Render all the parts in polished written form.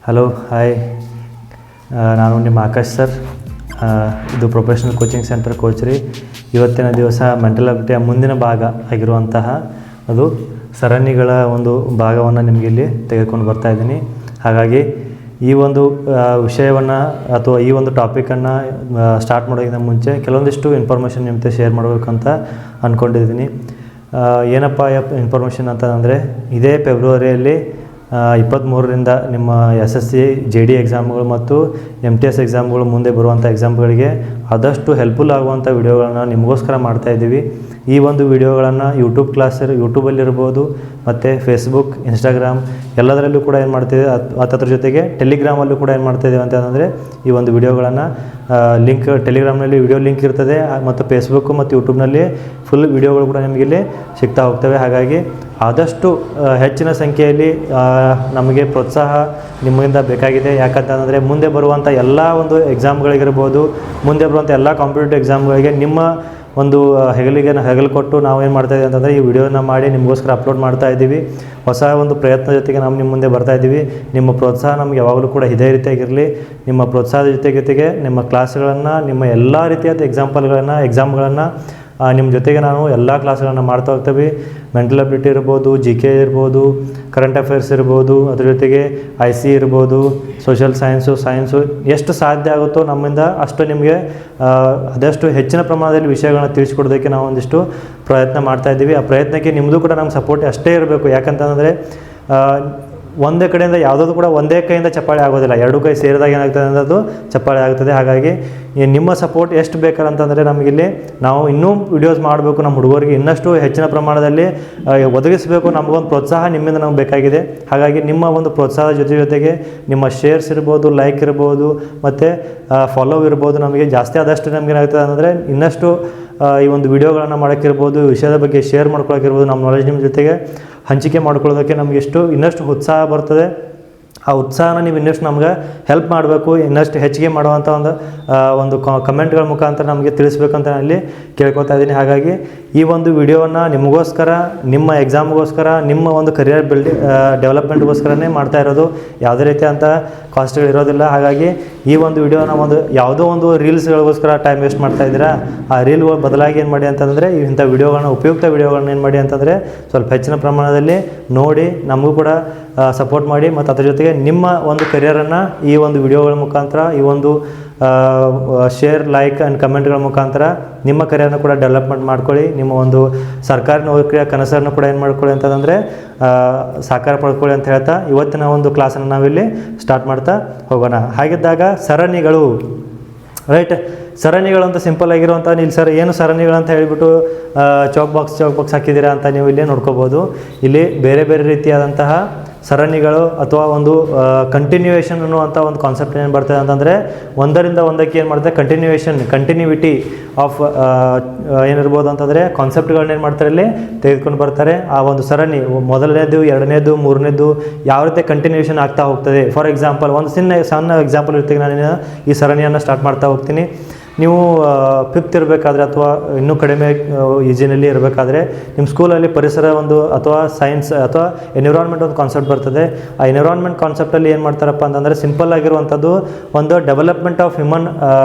Hello hi, ನಾನು ನಿಮ್ಮ Akash sir. ಇದು ಪ್ರೊಫೆಷ್ನಲ್ ಕೋಚಿಂಗ್ ಸೆಂಟರ್ ಕೋಚ್ ರೀ. ಇವತ್ತಿನ ದಿವಸ ಮೆಂಟಲ್ ಅಬಿಲಿಟಿಯ ಮುಂದಿನ ಭಾಗ ಆಗಿರುವಂತಹ ಅದು ಸರಣಿಗಳ ಒಂದು ಭಾಗವನ್ನು ನಿಮಗೆ ಇಲ್ಲಿ ತೆಗೆದುಕೊಂಡು ಬರ್ತಾಯಿದ್ದೀನಿ. ಹಾಗಾಗಿ ಈ ಒಂದು ವಿಷಯವನ್ನು ಅಥವಾ ಈ ಒಂದು ಟಾಪಿಕನ್ನು ಸ್ಟಾರ್ಟ್ ಮಾಡೋದಕ್ಕಿಂತ ಮುಂಚೆ ಕೆಲವೊಂದಿಷ್ಟು ಇನ್ಫಾರ್ಮೇಷನ್ ನಿಮ್ಮ ಜೊತೆ ಶೇರ್ ಮಾಡಬೇಕಂತ ಅಂದ್ಕೊಂಡಿದ್ದೀನಿ. ಏನಪ್ಪ ಇನ್ಫಾರ್ಮೇಷನ್ ಅಂತಂದರೆ, ಇದೇ ಫೆಬ್ರವರಿಯಲ್ಲಿ 23ರಿಂದ ನಿಮ್ಮ SSC JD ಎಕ್ಸಾಮ್ಗಳು ಮತ್ತು MTS ಎಕ್ಸಾಮ್ಗಳು ಮುಂದೆ ಬರುವಂಥ ಎಕ್ಸಾಮ್ಗಳಿಗೆ ಆದಷ್ಟು ಹೆಲ್ಪ್ಫುಲ್ ಆಗುವಂಥ ವಿಡಿಯೋಗಳನ್ನು ನಿಮಗೋಸ್ಕರ ಮಾಡ್ತಾಯಿದ್ದೀವಿ. ಈ ಒಂದು ವಿಡಿಯೋಗಳನ್ನು ಯೂಟ್ಯೂಬಲ್ಲಿರ್ಬೋದು ಮತ್ತು ಫೇಸ್ಬುಕ್, ಇನ್ಸ್ಟಾಗ್ರಾಮ್ ಎಲ್ಲದರಲ್ಲೂ ಕೂಡ ಏನು ಮಾಡ್ತಿದ್ದೀವಿ, ಅದ್ರ ಜೊತೆಗೆ ಟೆಲಿಗ್ರಾಮಲ್ಲೂ ಕೂಡ ಏನು ಮಾಡ್ತಾಯಿದ್ದೀವಿ ಅಂತಂದರೆ ಈ ಒಂದು ವಿಡಿಯೋಗಳನ್ನು ಲಿಂಕ್ ಟೆಲಿಗ್ರಾಮ್ನಲ್ಲಿ ವಿಡಿಯೋ ಲಿಂಕ್ ಇರ್ತದೆ ಮತ್ತು ಫೇಸ್ಬುಕ್ಕು ಮತ್ತು ಯೂಟ್ಯೂಬ್ನಲ್ಲಿ ಫುಲ್ ವಿಡಿಯೋಗಳು ಕೂಡ ನಿಮಗಿಲ್ಲಿ ಸಿಗ್ತಾ ಹೋಗ್ತವೆ. ಹಾಗಾಗಿ ಆದಷ್ಟು ಹೆಚ್ಚಿನ ಸಂಖ್ಯೆಯಲ್ಲಿ ನಮಗೆ ಪ್ರೋತ್ಸಾಹ ನಿಮ್ಮಿಂದ ಬೇಕಾಗಿದೆ. ಯಾಕಂತಂದರೆ ಮುಂದೆ ಬರುವಂಥ ಎಲ್ಲ ಒಂದು ಎಕ್ಸಾಮ್ಗಳಿಗಿರ್ಬೋದು, ಮುಂದೆ ಬರುವಂಥ ಎಲ್ಲ ಕಾಂಪಿಟೇಟಿವ್ ಎಕ್ಸಾಮ್ಗಳಿಗೆ ನಿಮ್ಮ ಒಂದು ಹೆಗಲು ಕೊಟ್ಟು ನಾವು ಏನು ಮಾಡ್ತಾಯಿದ್ದೀವಿ ಅಂತಂದರೆ ಈ ವಿಡಿಯೋನ ಮಾಡಿ ನಿಮಗೋಸ್ಕರ ಅಪ್ಲೋಡ್ ಮಾಡ್ತಾ ಇದ್ದೀವಿ. ಹೊಸ ಒಂದು ಪ್ರಯತ್ನ ಜೊತೆಗೆ ನಾವು ನಿಮ್ಮ ಮುಂದೆ ಬರ್ತಾಯಿದ್ದೀವಿ. ನಿಮ್ಮ ಪ್ರೋತ್ಸಾಹ ನಮಗೆ ಯಾವಾಗಲೂ ಕೂಡ ಇದೇ ರೀತಿಯಾಗಿರಲಿ. ನಿಮ್ಮ ಪ್ರೋತ್ಸಾಹದ ಜೊತೆಗೆ ನಿಮ್ಮ ಕ್ಲಾಸ್ಗಳನ್ನು, ನಿಮ್ಮ ಎಲ್ಲ ರೀತಿಯಾದ ಎಕ್ಸಾಮ್ಗಳನ್ನು ನಿಮ್ಮ ಜೊತೆಗೆ ನಾನು ಎಲ್ಲ ಕ್ಲಾಸ್ಗಳನ್ನು ಮಾಡ್ತಾ ಹೋಗ್ತೀವಿ. ಮೆಂಟಲ್ ಅಬಿಲಿಟಿ ಇರ್ಬೋದು, GK ಇರ್ಬೋದು, ಕರೆಂಟ್ ಅಫೇರ್ಸ್ ಇರ್ಬೋದು, ಅದ್ರ ಜೊತೆಗೆ IC ಇರ್ಬೋದು, ಸೋಷಿಯಲ್ ಸೈನ್ಸು ಎಷ್ಟು ಸಾಧ್ಯ ಆಗುತ್ತೋ ನಮ್ಮಿಂದ ಅಷ್ಟು ನಿಮಗೆ ಆದಷ್ಟು ಹೆಚ್ಚಿನ ಪ್ರಮಾಣದಲ್ಲಿ ವಿಷಯಗಳನ್ನ ತಿಳಿಸ್ಕೊಡೋದಕ್ಕೆ ನಾವು ಒಂದಿಷ್ಟು ಪ್ರಯತ್ನ ಮಾಡ್ತಾಯಿದ್ದೀವಿ. ಆ ಪ್ರಯತ್ನಕ್ಕೆ ನಿಮ್ಮದು ಕೂಡ ನಮ್ಗೆ ಸಪೋರ್ಟ್ ಅಷ್ಟೇ ಇರಬೇಕು. ಯಾಕಂತಂದರೆ ಒಂದೇ ಕಡೆಯಿಂದ ಯಾವುದಾದ್ರು ಕೂಡ ಒಂದೇ ಕೈಯಿಂದ ಚಪ್ಪಾಳೆ ಆಗೋದಿಲ್ಲ, ಎರಡೂ ಕೈ ಸೇರಿದಾಗ ಏನಾಗ್ತದೆ ಅನ್ನೋದು ಚಪ್ಪಾಳೆ ಆಗ್ತದೆ. ಹಾಗಾಗಿ ನಿಮ್ಮ ಸಪೋರ್ಟ್ ಎಷ್ಟು ಬೇಕಂತಂದರೆ ನಮಗಿಲ್ಲಿ ನಾವು ಇನ್ನೂ ವಿಡಿಯೋಸ್ ಮಾಡಬೇಕು, ನಮ್ಮ ಹುಡುಗರಿಗೆ ಇನ್ನಷ್ಟು ಹೆಚ್ಚಿನ ಪ್ರಮಾಣದಲ್ಲಿ ಒದಗಿಸಬೇಕು. ನಮಗೊಂದು ಪ್ರೋತ್ಸಾಹ ನಿಮ್ಮಿಂದ ನಮ್ಗೆ ಬೇಕಾಗಿದೆ. ಹಾಗಾಗಿ ನಿಮ್ಮ ಒಂದು ಪ್ರೋತ್ಸಾಹದ ಜೊತೆಗೆ ನಿಮ್ಮ ಶೇರ್ಸ್ ಇರ್ಬೋದು, ಲೈಕ್ ಇರ್ಬೋದು ಮತ್ತು ಫಾಲೋ ಇರ್ಬೋದು, ನಮಗೆ ಜಾಸ್ತಿ ಆದಷ್ಟು ನಮ್ಗೆ ಏನಾಗ್ತದೆ ಅಂದರೆ ಇನ್ನಷ್ಟು ಈ ಒಂದು ವಿಡಿಯೋಗಳನ್ನು ಮಾಡೋಕ್ಕಿರ್ಬೋದು, ವಿಷಯದ ಬಗ್ಗೆ ಶೇರ್ ಮಾಡ್ಕೊಳ್ಳೋಕ್ಕಿರ್ಬೋದು, ನಮ್ಮ ನಾಲೆಜ್ ನಿಮ್ಮ ಜೊತೆಗೆ ಹಂಚಿಕೆ ಮಾಡ್ಕೊಳ್ಳೋದಕ್ಕೆ ನಮಗೆ ಇನ್ನಷ್ಟು ಉತ್ಸಾಹ ಬರ್ತದೆ. ಆ ಉತ್ಸಾಹನ ನೀವು ಇನ್ನಷ್ಟು ನಮ್ಗೆ ಹೆಲ್ಪ್ ಮಾಡಬೇಕು, ಇನ್ನಷ್ಟು ಹೆಚ್ಚಿಗೆ ಮಾಡುವಂಥ ಒಂದು ಕಮೆಂಟ್ಗಳ ಮುಖಾಂತರ ನಮಗೆ ತಿಳಿಸ್ಬೇಕಂತ ನಾನು ಇಲ್ಲಿ ಕೇಳ್ಕೊತಾ ಇದ್ದೀನಿ. ಹಾಗಾಗಿ ಈ ಒಂದು ವಿಡಿಯೋವನ್ನು ನಿಮಗೋಸ್ಕರ, ನಿಮ್ಮ ಎಕ್ಸಾಮ್ಗೋಸ್ಕರ, ನಿಮ್ಮ ಒಂದು ಕರಿಯರ್ ಡೆವಲಪ್ಮೆಂಟ್ಗೋಸ್ಕರನೇ ಮಾಡ್ತಾ ಇರೋದು. ಯಾವುದೇ ರೀತಿಯಂಥ ಕಾಸ್ಟ್ಗಳು ಇರೋದಿಲ್ಲ. ಹಾಗಾಗಿ ಈ ಒಂದು ವಿಡಿಯೋನ ಯಾವುದೋ ಒಂದು ರೀಲ್ಸ್ಗಳಿಗೋಸ್ಕರ ಟೈಮ್ ವೇಸ್ಟ್ ಮಾಡ್ತಾ ಇದ್ದೀರಾ, ಆ ರೀಲ್ಗಳ ಬದಲಾಗಿ ಏನು ಮಾಡಿ ಅಂತಂದರೆ ಇಂಥ ವಿಡಿಯೋಗಳನ್ನ, ಉಪಯುಕ್ತ ವಿಡಿಯೋಗಳನ್ನ ಏನು ಮಾಡಿ ಅಂತಂದರೆ ಸ್ವಲ್ಪ ಹೆಚ್ಚಿನ ಪ್ರಮಾಣದಲ್ಲಿ ನೋಡಿ ನಮಗೂ ಕೂಡ ಸಪೋರ್ಟ್ ಮಾಡಿ. ಮತ್ತು ಅದ್ರ ಜೊತೆಗೆ ನಿಮ್ಮ ಒಂದು ಕರಿಯರನ್ನು ಈ ಒಂದು ವಿಡಿಯೋಗಳ ಮುಖಾಂತರ, ಈ ಒಂದು ಶೇರ್, ಲೈಕ್ ಆ್ಯಂಡ್ ಕಮೆಂಟ್ಗಳ ಮುಖಾಂತರ ನಿಮ್ಮ ಕರಿಯರ್ನ ಕೂಡ ಡೆವಲಪ್ಮೆಂಟ್ ಮಾಡ್ಕೊಳ್ಳಿ. ನಿಮ್ಮ ಒಂದು ಸರ್ಕಾರಿ ನೌಕರಿಯ ಕನಸನ್ನು ಕೂಡ ಏನು ಮಾಡ್ಕೊಳ್ಳಿ ಅಂತಂದರೆ ಸಾಕಾರ ಪಡ್ಕೊಳ್ಳಿ ಅಂತ ಹೇಳ್ತಾ ಇವತ್ತಿನ ಒಂದು ಕ್ಲಾಸನ್ನು ನಾವಿಲ್ಲಿ ಸ್ಟಾರ್ಟ್ ಮಾಡ್ತಾ ಹೋಗೋಣ. ಹಾಗಿದ್ದಾಗ ಸರಣಿಗಳು, ರೈಟ್, ಸರಣಿಗಳು ಅಂತ ಸಿಂಪಲ್ ಆಗಿರುವಂಥ ಇಲ್ಲಿ ಸರ್ ಏನು ಸರಣಿಗಳು ಅಂತ ಹೇಳಿಬಿಟ್ಟು ಚೌಕ್ ಬಾಕ್ಸ್ ಹಾಕಿದ್ದೀರಾ ಅಂತ ನೀವು ಇಲ್ಲಿ ನೋಡ್ಕೋಬೋದು. ಇಲ್ಲಿ ಬೇರೆ ಬೇರೆ ರೀತಿಯಾದಂತಹ ಸರಣಿಗಳು ಅಥವಾ ಒಂದು ಕಂಟಿನ್ಯೂಯೇಷನ್ ಅನ್ನುವಂಥ ಒಂದು ಕಾನ್ಸೆಪ್ಟ್ ಏನು ಬರ್ತದೆ ಅಂತಂದರೆ ಒಂದರಿಂದ ಒಂದಕ್ಕೆ ಏನು ಮಾಡ್ತಾರೆ, ಕಂಟಿನ್ಯೂವಿಟಿ ಆಫ್ ಏನಿರ್ಬೋದು ಅಂತಂದರೆ ಕಾನ್ಸೆಪ್ಟ್ಗಳನ್ನ ಏನು ಮಾಡ್ತಾರೆ ಇಲ್ಲಿ ತೆಗೆದುಕೊಂಡು ಬರ್ತಾರೆ. ಆ ಒಂದು ಸರಣಿ ಮೊದಲನೇದು, ಎರಡನೇದು, ಮೂರನೇದು ಯಾವ ರೀತಿ ಕಂಟಿನ್ಯೂಯೇಷನ್ ಆಗ್ತಾ ಹೋಗ್ತದೆ. ಫಾರ್ ಎಕ್ಸಾಂಪಲ್ ಒಂದು ಸಣ್ಣ ಎಕ್ಸಾಂಪಲ್ ಇರ್ತೀವಿ, ನಾನು ಈ ಸರಣಿಯನ್ನು ಸ್ಟಾರ್ಟ್ ಮಾಡ್ತಾ ಹೋಗ್ತೀನಿ. ನೀವು 5th ಇರಬೇಕಾದ್ರೆ ಅಥವಾ ಇನ್ನೂ ಕಡಿಮೆ ಈಜಿನಲ್ಲಿ ಇರಬೇಕಾದ್ರೆ ನಿಮ್ಮ ಸ್ಕೂಲಲ್ಲಿ ಪರಿಸರ ಒಂದು ಅಥವಾ ಸೈನ್ಸ್ ಅಥವಾ ಎನ್ವಿರಾನ್ಮೆಂಟ್ ಒಂದು ಕಾನ್ಸೆಪ್ಟ್ ಬರ್ತದೆ. ಆ ಎನ್ವಿರಾನ್ಮೆಂಟ್ ಕಾನ್ಸೆಪ್ಟಲ್ಲಿ ಏನು ಮಾಡ್ತಾರಪ್ಪ ಅಂತಂದರೆ ಸಿಂಪಲ್ ಆಗಿರುವಂಥದ್ದು ಒಂದು ಡೆವಲಪ್ಮೆಂಟ್ ಆಫ್ ಹ್ಯೂಮನ್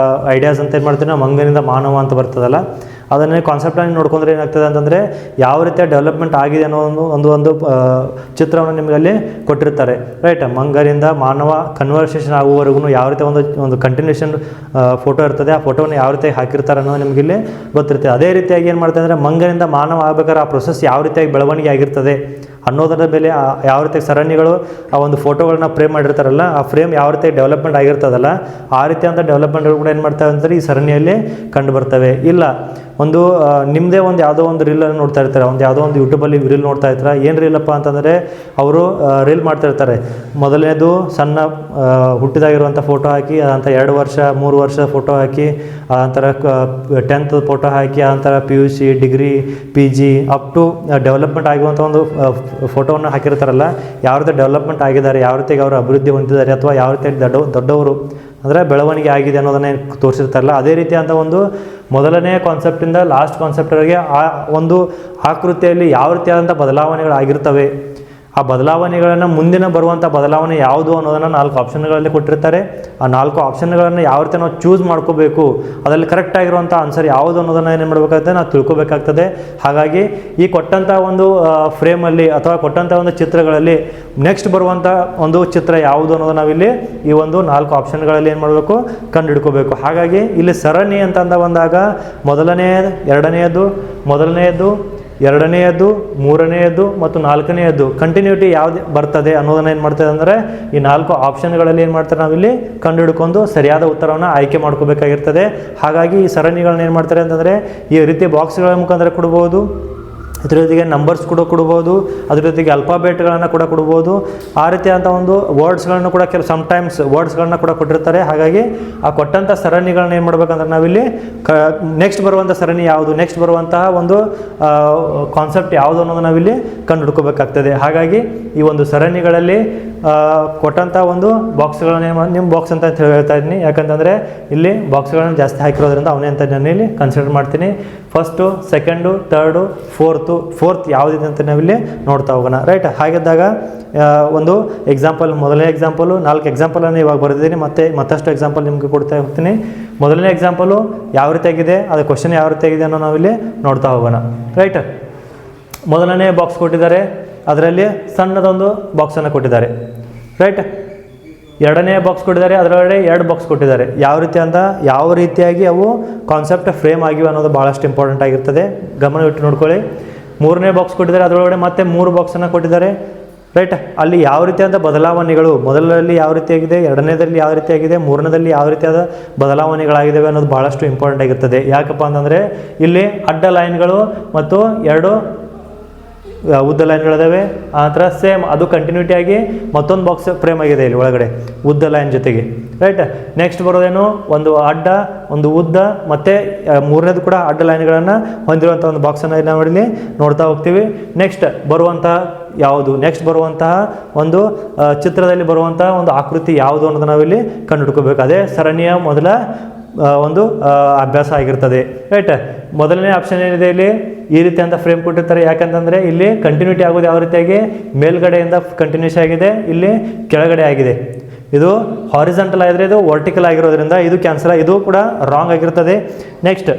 ಐಡಿಯಾಸ್ ಅಂತ ಏನು ಮಾಡ್ತೀವಿ ನಾವು, ಮಂಗನಿಂದ ಮಾನವ ಅಂತ ಬರ್ತದಲ್ಲ, ಅದನ್ನೇ ಕಾನ್ಸೆಪ್ಟನ್ನು ನೋಡ್ಕೊಂಡ್ರೆ ಏನಾಗ್ತದೆ ಅಂತಂದರೆ ಯಾವ ರೀತಿಯ ಡೆವಲಪ್ಮೆಂಟ್ ಆಗಿದೆ ಅನ್ನೋ ಒಂದು ಚಿತ್ರವನ್ನು ನಿಮಗಲ್ಲಿ ಕೊಟ್ಟಿರ್ತಾರೆ. ರೈಟ್, ಮಂಗನಿಂದ ಮಾನವ ಕನ್ವರ್ಸೇಷನ್ ಆಗುವವರೆಗೂ ಯಾವ ರೀತಿ ಒಂದು ಕಂಟಿನ್ಯೂಷನ್ ಫೋಟೋ ಇರ್ತದೆ, ಆ ಫೋಟೋವನ್ನು ಯಾವ ರೀತಿಯಾಗಿ ಹಾಕಿರ್ತಾರೆ ಅನ್ನೋದು ನಿಮಗಿಲ್ಲಿ ಗೊತ್ತಿರ್ತದೆ. ಅದೇ ರೀತಿಯಾಗಿ ಏನು ಮಾಡ್ತಾರೆ ಅಂದರೆ ಮಂಗನಿಂದ ಮಾನವ ಆಗಬೇಕಾದ್ರೆ ಆ ಪ್ರೊಸೆಸ್ ಯಾವ ರೀತಿಯಾಗಿ ಬೆಳವಣಿಗೆ ಆಗಿರ್ತದೆ ಅನ್ನೋದರ ಮೇಲೆ ಯಾವ ರೀತಿ ಸರಣಿಗಳು ಆ ಒಂದು ಫೋಟೋಗಳನ್ನ ಫ್ರೇಮ್ ಮಾಡಿರ್ತಾರಲ್ಲ, ಆ ಫ್ರೇಮ್ ಯಾವ ರೀತಿ ಡೆವಲಪ್ಮೆಂಟ್ ಆಗಿರ್ತದಲ್ಲ, ಆ ರೀತಿಯಾದಂಥ ಡೆವಲಪ್ಮೆಂಟ್ಗಳು ಕೂಡ ಏನು ಮಾಡ್ತವೆ ಅಂತಾರೆ ಈ ಸರಣಿಯಲ್ಲಿ ಕಂಡು ಬರ್ತವೆ. ಇಲ್ಲ ಒಂದು ನಿಮ್ಮದೇ ಒಂದು ಯಾವುದೋ ಒಂದು ರೀಲನ್ನು ನೋಡ್ತಾ ಇರ್ತಾರೆ, ಯಾವುದೋ ಒಂದು ಯೂಟ್ಯೂಬಲ್ಲಿ ರೀಲ್ ನೋಡ್ತಾ ಇರ್ತಾರೆ. ಏನು ರೀಲಪ್ಪ ಅಂತಂದರೆ ಅವರು ರೀಲ್ ಮಾಡ್ತಾ ಇರ್ತಾರೆ. ಮೊದಲನೇದು ಸಣ್ಣ ಹುಟ್ಟಿದಾಗಿರುವಂಥ ಫೋಟೋ ಹಾಕಿ, ಅದಂತರ 2 ವರ್ಷ 3 ವರ್ಷ ಫೋಟೋ ಹಾಕಿ, ಅದಂತರ 10th ಫೋಟೋ ಹಾಕಿ, ಅದಂತರ PUC, degree, PG up to development ಆಗಿರುವಂಥ ಒಂದು ಫೋಟೋವನ್ನು ಹಾಕಿರ್ತಾರಲ್ಲ, ಯಾವ ರೀತಿ ಡೆವಲಪ್ಮೆಂಟ್ ಆಗಿದ್ದಾರೆ, ಯಾವ ರೀತಿಯಾಗಿ ಅವರು ಅಭಿವೃದ್ಧಿ ಹೊಂದಿದ್ದಾರೆ ಅಥವಾ ಯಾವ ರೀತಿಯಾಗಿ ದೊಡ್ಡವರು ಅಂದರೆ ಬೆಳವಣಿಗೆ ಆಗಿದೆ ಅನ್ನೋದನ್ನೇ ತೋರಿಸಿರ್ತಾರಲ್ಲ. ಅದೇ ರೀತಿಯಾದ ಒಂದು ಮೊದಲನೇ ಕಾನ್ಸೆಪ್ಟಿಂದ ಲಾಸ್ಟ್ ಕಾನ್ಸೆಪ್ಟ್ವರೆಗೆ ಆ ಒಂದು ಆಕೃತಿಯಲ್ಲಿ ಯಾವ ರೀತಿಯಾದಂಥ ಬದಲಾವಣೆಗಳಾಗಿರ್ತವೆ ಆ ಬದಲಾವಣೆಗಳನ್ನು ಮುಂದಿನ ಬರುವಂಥ ಬದಲಾವಣೆ ಯಾವುದು ಅನ್ನೋದನ್ನು 4 ಆಪ್ಷನ್ಗಳಲ್ಲಿ ಕೊಟ್ಟಿರ್ತಾರೆ. ಆ 4 ಆಪ್ಷನ್ಗಳನ್ನು ಯಾವ ರೀತಿ ನಾವು ಚೂಸ್ ಮಾಡ್ಕೋಬೇಕು, ಅದರಲ್ಲಿ ಕರೆಕ್ಟ್ ಆಗಿರುವಂಥ ಆನ್ಸರ್ ಯಾವುದು ಅನ್ನೋದನ್ನು ಏನು ಮಾಡಬೇಕಾಗ್ತದೆ, ನಾವು ತಿಳ್ಕೊಬೇಕಾಗ್ತದೆ. ಹಾಗಾಗಿ ಈ ಕೊಟ್ಟಂಥ ಒಂದು ಫ್ರೇಮಲ್ಲಿ ಅಥವಾ ಕೊಟ್ಟಂಥ ಒಂದು ಚಿತ್ರಗಳಲ್ಲಿ ನೆಕ್ಸ್ಟ್ ಬರುವಂಥ ಒಂದು ಚಿತ್ರ ಯಾವುದು ಅನ್ನೋದು ನಾವಿಲ್ಲಿ ಈ ಒಂದು 4 ಆಪ್ಷನ್ಗಳಲ್ಲಿ ಏನು ಮಾಡಬೇಕು, ಕಂಡು ಹಿಡ್ಕೋಬೇಕು. ಹಾಗಾಗಿ ಇಲ್ಲಿ ಸರಣಿ ಅಂತ ಬಂದಾಗ ಮೊದಲನೆಯದು, ಎರಡನೆಯದು, ಮೂರನೆಯದು ಮತ್ತು ನಾಲ್ಕನೆಯದು ಕಂಟಿನ್ಯೂಟಿ ಯಾವ್ದು ಬರ್ತದೆ ಅನ್ನೋದನ್ನ ಏನು ಮಾಡ್ತದೆ ಅಂದರೆ ಈ 4 ಆಪ್ಷನ್ಗಳಲ್ಲಿ ಏನು ಮಾಡ್ತಾರೆ, ನಾವಿಲ್ಲಿ ಕಂಡು ಹಿಡ್ಕೊಂಡು ಸರಿಯಾದ ಉತ್ತರವನ್ನು ಆಯ್ಕೆ ಮಾಡ್ಕೋಬೇಕಾಗಿರ್ತದೆ. ಹಾಗಾಗಿ ಈ ಸರಣಿಗಳನ್ನ ಏನು ಮಾಡ್ತಾರೆ ಅಂತಂದರೆ ಈ ರೀತಿ ಬಾಕ್ಸ್ಗಳ ಮುಖಾಂತರ ಕೊಡ್ಬೋದು, ಅದ್ರ ಜೊತೆಗೆ ನಂಬರ್ಸ್ ಕೂಡ ಕೊಡ್ಬೋದು, ಅದ್ರ ಜೊತೆಗೆ ಅಲ್ಫಾಬೆಟ್ಗಳನ್ನು ಕೂಡ ಕೊಡ್ಬೋದು. ಆ ರೀತಿಯಾದಂಥ ಒಂದು ವರ್ಡ್ಸ್ಗಳನ್ನು ಕೂಡ ಸಮ್ಟೈಮ್ಸ್ ವರ್ಡ್ಸ್ಗಳನ್ನ ಕೂಡ ಕೊಟ್ಟಿರ್ತಾರೆ. ಹಾಗಾಗಿ ಆ ಕೊಟ್ಟಂಥ ಸರಣಿಗಳನ್ನ ಏನು ಮಾಡ್ಬೇಕಂದ್ರೆ ನಾವಿಲ್ಲಿ ನೆಕ್ಸ್ಟ್ ಬರುವಂಥ ಸರಣಿ ಯಾವುದು, ನೆಕ್ಸ್ಟ್ ಬರುವಂತಹ ಒಂದು ಕಾನ್ಸೆಪ್ಟ್ ಯಾವುದು ಅನ್ನೋದು ನಾವಿಲ್ಲಿ ಕಂಡು ಹಿಡ್ಕೋಬೇಕಾಗ್ತದೆ. ಹಾಗಾಗಿ ಈ ಒಂದು ಸರಣಿಗಳಲ್ಲಿ ಕೊಟ್ಟಂಥ ಒಂದು ಬಾಕ್ಸ್ಗಳನ್ನ ನಿಮ್ಮ ಬಾಕ್ಸ್ ಅಂತ ಹೇಳ್ತಾ ಇದ್ದೀನಿ, ಯಾಕಂತಂದರೆ ಇಲ್ಲಿ ಬಾಕ್ಸ್ಗಳನ್ನು ಜಾಸ್ತಿ ಹಾಕಿರೋದ್ರಿಂದ ಅವನೇ ಅಂತ ನಾನು ಇಲ್ಲಿ ಕನ್ಸಿಡರ್ ಮಾಡ್ತೀನಿ. ಫಸ್ಟು, ಸೆಕೆಂಡು, ಥರ್ಡು, ಫೋರ್ತ್ ಯಾವುದಿದೆ ಅಂತ ನಾವಿಲ್ಲಿ ನೋಡ್ತಾ ಹೋಗೋಣ. ರೈಟ್, ಹಾಗಿದ್ದಾಗ ಒಂದು ಎಕ್ಸಾಂಪಲ್, ಮೊದಲನೇ ಎಕ್ಸಾಂಪಲು 4 ಎಕ್ಸಾಂಪಲನ್ನು ಇವಾಗ ಬರೆದಿದ್ದೀನಿ, ಮತ್ತಷ್ಟು ಎಕ್ಸಾಂಪಲ್ ನಿಮಗೆ ಕೊಡ್ತಾ ಹೋಗ್ತೀನಿ. ಮೊದಲನೇ ಎಕ್ಸಾಂಪಲು ಯಾವ ರೀತಿಯಾಗಿದೆ, ಅದು ಕ್ವಶನ್ ಯಾವ ರೀತಿಯಾಗಿದೆ ಅನ್ನೋ ನಾವಿಲ್ಲಿ ನೋಡ್ತಾ ಹೋಗೋಣ. ರೈಟ್, ಮೊದಲನೇ ಬಾಕ್ಸ್ ಕೊಟ್ಟಿದ್ದಾರೆ, ಅದರಲ್ಲಿ ಸಣ್ಣದೊಂದು ಬಾಕ್ಸನ್ನು ಕೊಟ್ಟಿದ್ದಾರೆ. ರೈಟ್, ಎರಡನೇ ಬಾಕ್ಸ್ ಕೊಟ್ಟಿದ್ದಾರೆ, ಅದರೊಳಗಡೆ 2 ಬಾಕ್ಸ್ ಕೊಟ್ಟಿದ್ದಾರೆ. ಯಾವ ರೀತಿಯಾಗಿ ಅವು ಕಾನ್ಸೆಪ್ಟ್ ಫ್ರೇಮ್ ಆಗಿವೆ ಅನ್ನೋದು ಭಾಳಷ್ಟು ಇಂಪಾರ್ಟೆಂಟ್ ಆಗಿರ್ತದೆ, ಗಮನವಿಟ್ಟು ನೋಡ್ಕೊಳ್ಳಿ. ಮೂರನೇ ಬಾಕ್ಸ್ ಕೊಟ್ಟಿದ್ದಾರೆ, ಅದರೊಳಗಡೆ ಮತ್ತೆ 3 ಬಾಕ್ಸನ್ನು ಕೊಟ್ಟಿದ್ದಾರೆ. ರೈಟ್, ಅಲ್ಲಿ ಯಾವ ರೀತಿಯಾದ ಬದಲಾವಣೆಗಳು, ಮೊದಲರಲ್ಲಿ ಯಾವ ರೀತಿಯಾಗಿದೆ, ಎರಡನೇದಲ್ಲಿ ಯಾವ ರೀತಿಯಾಗಿದೆ, ಮೂರನೇದಲ್ಲಿ ಯಾವ ರೀತಿಯಾದ ಬದಲಾವಣೆಗಳಾಗಿದ್ದಾವೆ ಅನ್ನೋದು ಭಾಳಷ್ಟು ಇಂಪಾರ್ಟೆಂಟ್ ಆಗಿರ್ತದೆ. ಯಾಕಪ್ಪ ಅಂತಂದರೆ ಇಲ್ಲಿ ಅಡ್ಡ ಲೈನ್ಗಳು ಮತ್ತು 2 ಉದ್ದ ಲೈನ್ಗಳಿದಾವೆ. ಆ ಥರ ಸೇಮ್ ಅದು ಕಂಟಿನ್ಯೂಟಿ ಆಗಿ ಮತ್ತೊಂದು ಬಾಕ್ಸ್ ಫ್ರೇಮ್ ಆಗಿದೆ ಇಲ್ಲಿ ಒಳಗಡೆ ಉದ್ದ ಲೈನ್ ಜೊತೆಗೆ. ರೈಟ್, ನೆಕ್ಸ್ಟ್ ಬರೋದೇನು, ಒಂದು ಅಡ್ಡ, ಒಂದು ಉದ್ದ, ಮತ್ತು ಮೂರನೇದು ಕೂಡ ಅಡ್ಡ ಲೈನ್ಗಳನ್ನು ಹೊಂದಿರುವಂಥ ಒಂದು ಬಾಕ್ಸನ್ನು ನಾವು ಇಲ್ಲಿ ನೋಡ್ತಾ ಹೋಗ್ತೀವಿ. ನೆಕ್ಸ್ಟ್ ಬರುವಂತಹ ಒಂದು ಚಿತ್ರದಲ್ಲಿ ಬರುವಂತಹ ಒಂದು ಆಕೃತಿ ಯಾವುದು ಅನ್ನೋದು ನಾವಿಲ್ಲಿ ಕಂಡುಹಿಡ್ಕೋಬೇಕು. ಅದೇ ಸರಣಿಯ ಮೊದಲ ಒಂದು ಅಭ್ಯಾಸ ಆಗಿರ್ತದೆ. ರೈಟ್, ಮೊದಲನೇ ಆಪ್ಷನ್ ಏನಿದೆ, ಇಲ್ಲಿ ಈ ರೀತಿ ಅಂತ ಫ್ರೇಮ್ ಕೊಟ್ಟಿರ್ತಾರೆ. ಯಾಕಂತಂದರೆ ಇಲ್ಲಿ ಕಂಟಿನ್ಯೂಟಿ ಆಗೋದು ಯಾವ ರೀತಿಯಾಗಿ ಮೇಲ್ಗಡೆಯಿಂದ ಕಂಟಿನ್ಯೂಸ್ ಆಗಿದೆ, ಇಲ್ಲಿ ಕೆಳಗಡೆ ಆಗಿದೆ. ಇದು ಹಾರಿಜಾಂಟಲ್ ಆಗಿದ್ರೆ ಇದು ವರ್ಟಿಕಲ್ ಆಗಿರೋದ್ರಿಂದ ಇದು ಕ್ಯಾನ್ಸಲ್, ಇದು ಕೂಡ ರಾಂಗ್ ಆಗಿರ್ತದೆ. ನೆಕ್ಸ್ಟ್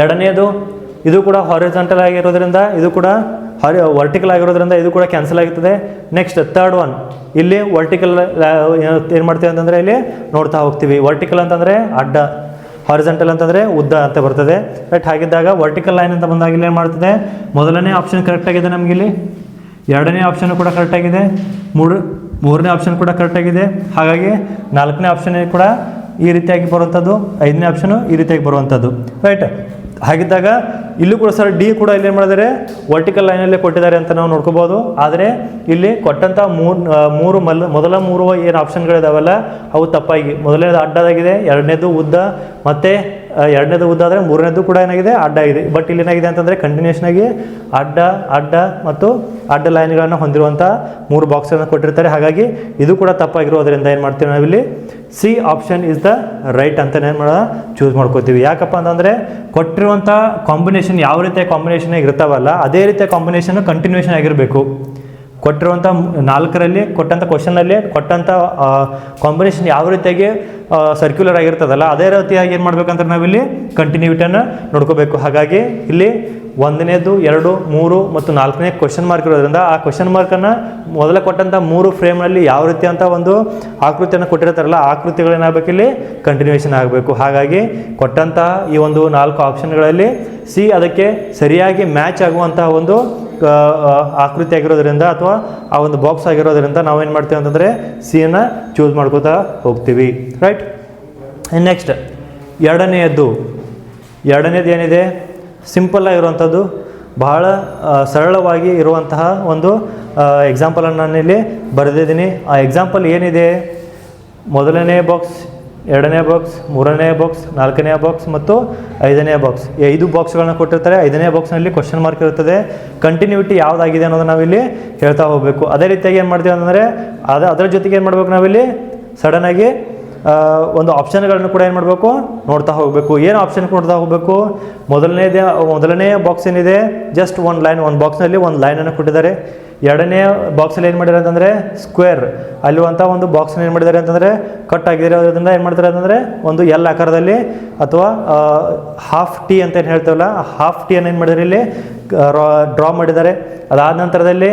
ಎರಡನೇದು, ಇದು ಕೂಡ ಹಾರಿಜಾಂಟಲ್ ಆಗಿರೋದ್ರಿಂದ ಇದು ಕೂಡ ವರ್ಟಿಕಲ್ ಆಗಿರೋದ್ರಿಂದ ಇದು ಕೂಡ ಕ್ಯಾನ್ಸಲ್ ಆಗುತ್ತದೆ. ನೆಕ್ಸ್ಟ್ ಥರ್ಡ್ ಒನ್, ಇಲ್ಲಿ ವರ್ಟಿಕಲ್ ಏನು ಮಾಡ್ತೀವಿ ಅಂತಂದರೆ ಇಲ್ಲಿ ನೋಡ್ತಾ ಹೋಗ್ತೀವಿ. ವರ್ಟಿಕಲ್ ಅಂತಂದರೆ ಅಡ್ಡ, ಹಾರಿಜಾಂಟಲ್ ಅಂತಂದರೆ ಉದ್ದ ಅಂತ ಬರ್ತದೆ. ರೈಟ್, ಹಾಗಿದ್ದಾಗ ವರ್ಟಿಕಲ್ ಲೈನ್ ಅಂತ ಬಂದಾಗ ಇಲ್ಲಿ ಏನು ಮಾಡ್ತದೆ, ಮೊದಲನೇ ಆಪ್ಷನ್ ಕರೆಕ್ಟ್ ಆಗಿದೆ ನಮಗಿಲ್ಲಿ, ಎರಡನೇ ಆಪ್ಷನ್ ಕೂಡ ಕರೆಕ್ಟ್ ಆಗಿದೆ, ಮೂರನೇ ಆಪ್ಷನ್ ಕೂಡ ಕರೆಕ್ಟ್ ಆಗಿದೆ. ಹಾಗಾಗಿ ನಾಲ್ಕನೇ ಆಪ್ಷನ್ ಕೂಡ ಈ ರೀತಿಯಾಗಿ ಬರುವಂಥದ್ದು, ಐದನೇ ಆಪ್ಷನು ಈ ರೀತಿಯಾಗಿ ಬರುವಂಥದ್ದು. ರೈಟ್, ಹಾಗಿದ್ದಾಗ ಇಲ್ಲೂ ಕೂಡ ಸರ್ ಡಿ ಕೂಡ ಇಲ್ಲಿ ಏನು ಮಾಡಿದರೆ ವರ್ಟಿಕಲ್ ಲೈನಲ್ಲೇ ಕೊಟ್ಟಿದ್ದಾರೆ ಅಂತ ನಾವು ನೋಡ್ಕೋಬೋದು. ಆದರೆ ಇಲ್ಲಿ ಕೊಟ್ಟಂಥ ಮೊದಲ 3 ಏನು ಆಪ್ಷನ್ಗಳಿದಾವಲ್ಲ ಅವು ತಪ್ಪಾಗಿ, ಮೊದಲನೇದು ಅಡ್ಡದಾಗಿದೆ, ಎರಡನೇದು ಉದ್ದ, ಮತ್ತು ಎರಡನೇದು ಉದ್ದ ಆದರೆ ಮೂರನೇದು ಕೂಡ ಏನಾಗಿದೆ ಅಡ್ಡ ಆಗಿದೆ. ಬಟ್ ಇಲ್ಲಿ ಏನಾಗಿದೆ ಅಂತಂದರೆ ಕಂಟಿನ್ಯೂಷನ್ ಆಗಿ ಅಡ್ಡ ಮತ್ತು ಅಡ್ಡ ಲೈನ್ಗಳನ್ನು ಹೊಂದಿರುವಂಥ 3 ಬಾಕ್ಸನ್ನು ಕೊಟ್ಟಿರ್ತಾರೆ. ಹಾಗಾಗಿ ಇದು ಕೂಡ ತಪ್ಪಾಗಿರೋದ್ರಿಂದ ಏನು ಮಾಡ್ತೀವಿ ನಾವಿಲ್ಲಿ C option is the right ಅಂತ ಏನು ಮಾಡೋಣ ಚೂಸ್ ಮಾಡ್ಕೋತೀವಿ. ಯಾಕಪ್ಪ ಅಂತಂದರೆ ಕೊಟ್ಟಿರುವಂಥ ಕಾಂಬಿನೇಷನ್ ಯಾವ ರೀತಿಯ ಕಾಂಬಿನೇಷನ್ ಇರ್ತಾವಲ್ಲ ಅದೇ ರೀತಿಯ ಕಾಂಬಿನೇಷನ್ ಕಂಟಿನ್ಯೂಷನ್ ಆಗಿರಬೇಕು. ಕೊಟ್ಟಿರುವಂಥ 4ರಲ್ಲಿ ಕೊಟ್ಟಂಥ ಕ್ವಶನಲ್ಲಿ ಕೊಟ್ಟಂಥ ಕಾಂಬಿನೇಷನ್ ಯಾವ ರೀತಿಯಾಗಿ ಸರ್ಕ್ಯುಲರ್ ಆಗಿರ್ತದಲ್ಲ ಅದೇ ರೀತಿಯಾಗಿ ಏನು ಮಾಡ್ಬೇಕಂದ್ರೆ ನಾವಿಲ್ಲಿ ಕಂಟಿನ್ಯೂಟಿಯನ್ನು ನೋಡ್ಕೋಬೇಕು. ಹಾಗಾಗಿ ಇಲ್ಲಿ 1ನೇದು 2, 3 ಮತ್ತು 4ನೇ ಕ್ವಶನ್ ಮಾರ್ಕ್ ಇರೋದ್ರಿಂದ ಆ ಕ್ವಶನ್ ಮಾರ್ಕನ್ನು ಮೊದಲ ಕೊಟ್ಟಂಥ 3 ಫ್ರೇಮ್ನಲ್ಲಿ ಯಾವ ರೀತಿ ಅಂತ ಒಂದು ಆಕೃತಿಯನ್ನು ಕೊಟ್ಟಿರ್ತಾರಲ್ಲ ಆಕೃತಿಗಳೇನಾಗಬೇಕು ಇಲ್ಲಿ ಕಂಟಿನ್ಯೂಷನ್ ಆಗಬೇಕು. ಹಾಗಾಗಿ ಕೊಟ್ಟಂಥ ಈ ಒಂದು 4 ಆಪ್ಷನ್ಗಳಲ್ಲಿ ಸಿ ಅದಕ್ಕೆ ಸರಿಯಾಗಿ ಮ್ಯಾಚ್ ಆಗುವಂತಹ ಒಂದು ಆಕೃತಿ ಆಗಿರೋದ್ರಿಂದ ಅಥವಾ ಆ ಒಂದು ಬಾಕ್ಸ್ ಆಗಿರೋದ್ರಿಂದ ನಾವೇನು ಮಾಡ್ತೀವಿ ಅಂತಂದರೆ ಸಿಯನ್ನು ಚೂಸ್ ಮಾಡ್ಕೋತಾ ಹೋಗ್ತೀವಿ. ರೈಟ್, ನೆಕ್ಸ್ಟ್ ಎರಡನೇದು ಏನಿದೆ ಸಿಂಪಲ್ ಆಗಿರುವಂಥದ್ದು, ಬಹಳ ಸರಳವಾಗಿ ಇರುವಂತಹ ಒಂದು ಎಕ್ಸಾಂಪಲನ್ನು ನಾನಿಲ್ಲಿ ಬರೆದಿದ್ದೀನಿ. ಆ ಎಕ್ಸಾಂಪಲ್ ಏನಿದೆ, ಮೊದಲನೇ ಬಾಕ್ಸ್, ಎರಡನೇ ಬಾಕ್ಸ್, ಮೂರನೇ ಬಾಕ್ಸ್, ನಾಲ್ಕನೇ ಬಾಕ್ಸ್ ಮತ್ತು 5ನೇ ಬಾಕ್ಸ್, 5 ಬಾಕ್ಸ್ಗಳನ್ನ ಕೊಟ್ಟಿರ್ತಾರೆ. 5ನೇ ಬಾಕ್ಸ್ನಲ್ಲಿ ಕ್ವಶನ್ ಮಾರ್ಕ್ ಇರ್ತದೆ. ಕಂಟಿನ್ಯೂಟಿ ಯಾವುದಾಗಿದೆ ಅನ್ನೋದು ನಾವಿಲ್ಲಿ ಹೇಳ್ತಾ ಹೋಗಬೇಕು. ಅದೇ ರೀತಿಯಾಗಿ ಏನು ಮಾಡ್ತೀವಿ ಅಂದರೆ ಅದರ ಜೊತೆಗೆ ಏನು ಮಾಡಬೇಕು ನಾವಿಲ್ಲಿ ಸಡನ್ನಾಗಿ ಒಂದು ಆಪ್ಷನ್ಗಳನ್ನು ಕೂಡ ಏನು ಮಾಡಬೇಕು ನೋಡ್ತಾ ಹೋಗಬೇಕು. ಏನು ಆಪ್ಷನ್ ನೋಡ್ತಾ ಹೋಗಬೇಕು, ಮೊದಲನೇ ಬಾಕ್ಸ್ ಏನಿದೆ ಜಸ್ಟ್ ಒಂದು ಲೈನ್, ಒಂದು ಬಾಕ್ಸ್ನಲ್ಲಿ ಒಂದು ಲೈನನ್ನು ಕೊಟ್ಟಿದ್ದಾರೆ. ಎರಡನೇ ಬಾಕ್ಸಲ್ಲಿ ಏನು ಮಾಡಿದ್ದಾರೆ ಅಂತಂದರೆ ಸ್ಕ್ವೇರ್ ಅಲ್ಲಿರುವಂಥ ಒಂದು ಬಾಕ್ಸ್ನ ಏನು ಮಾಡಿದ್ದಾರೆ ಅಂತಂದರೆ ಕಟ್ ಆಗಿರೋದ್ರಿಂದ ಏನು ಮಾಡ್ತಾರೆ ಅಂತಂದರೆ ಒಂದು ಎಲ್ ಆಕಾರದಲ್ಲಿ ಅಥವಾ ಹಾಫ್ ಟಿ ಅಂತ ಏನು ಹೇಳ್ತೇವಲ್ಲ ಹಾಫ್ ಟಿಯನ್ನು ಏನು ಮಾಡಿದ್ದಾರೆ ಇಲ್ಲಿ ಡ್ರಾ ಮಾಡಿದ್ದಾರೆ. ಅದಾದ ನಂತರದಲ್ಲಿ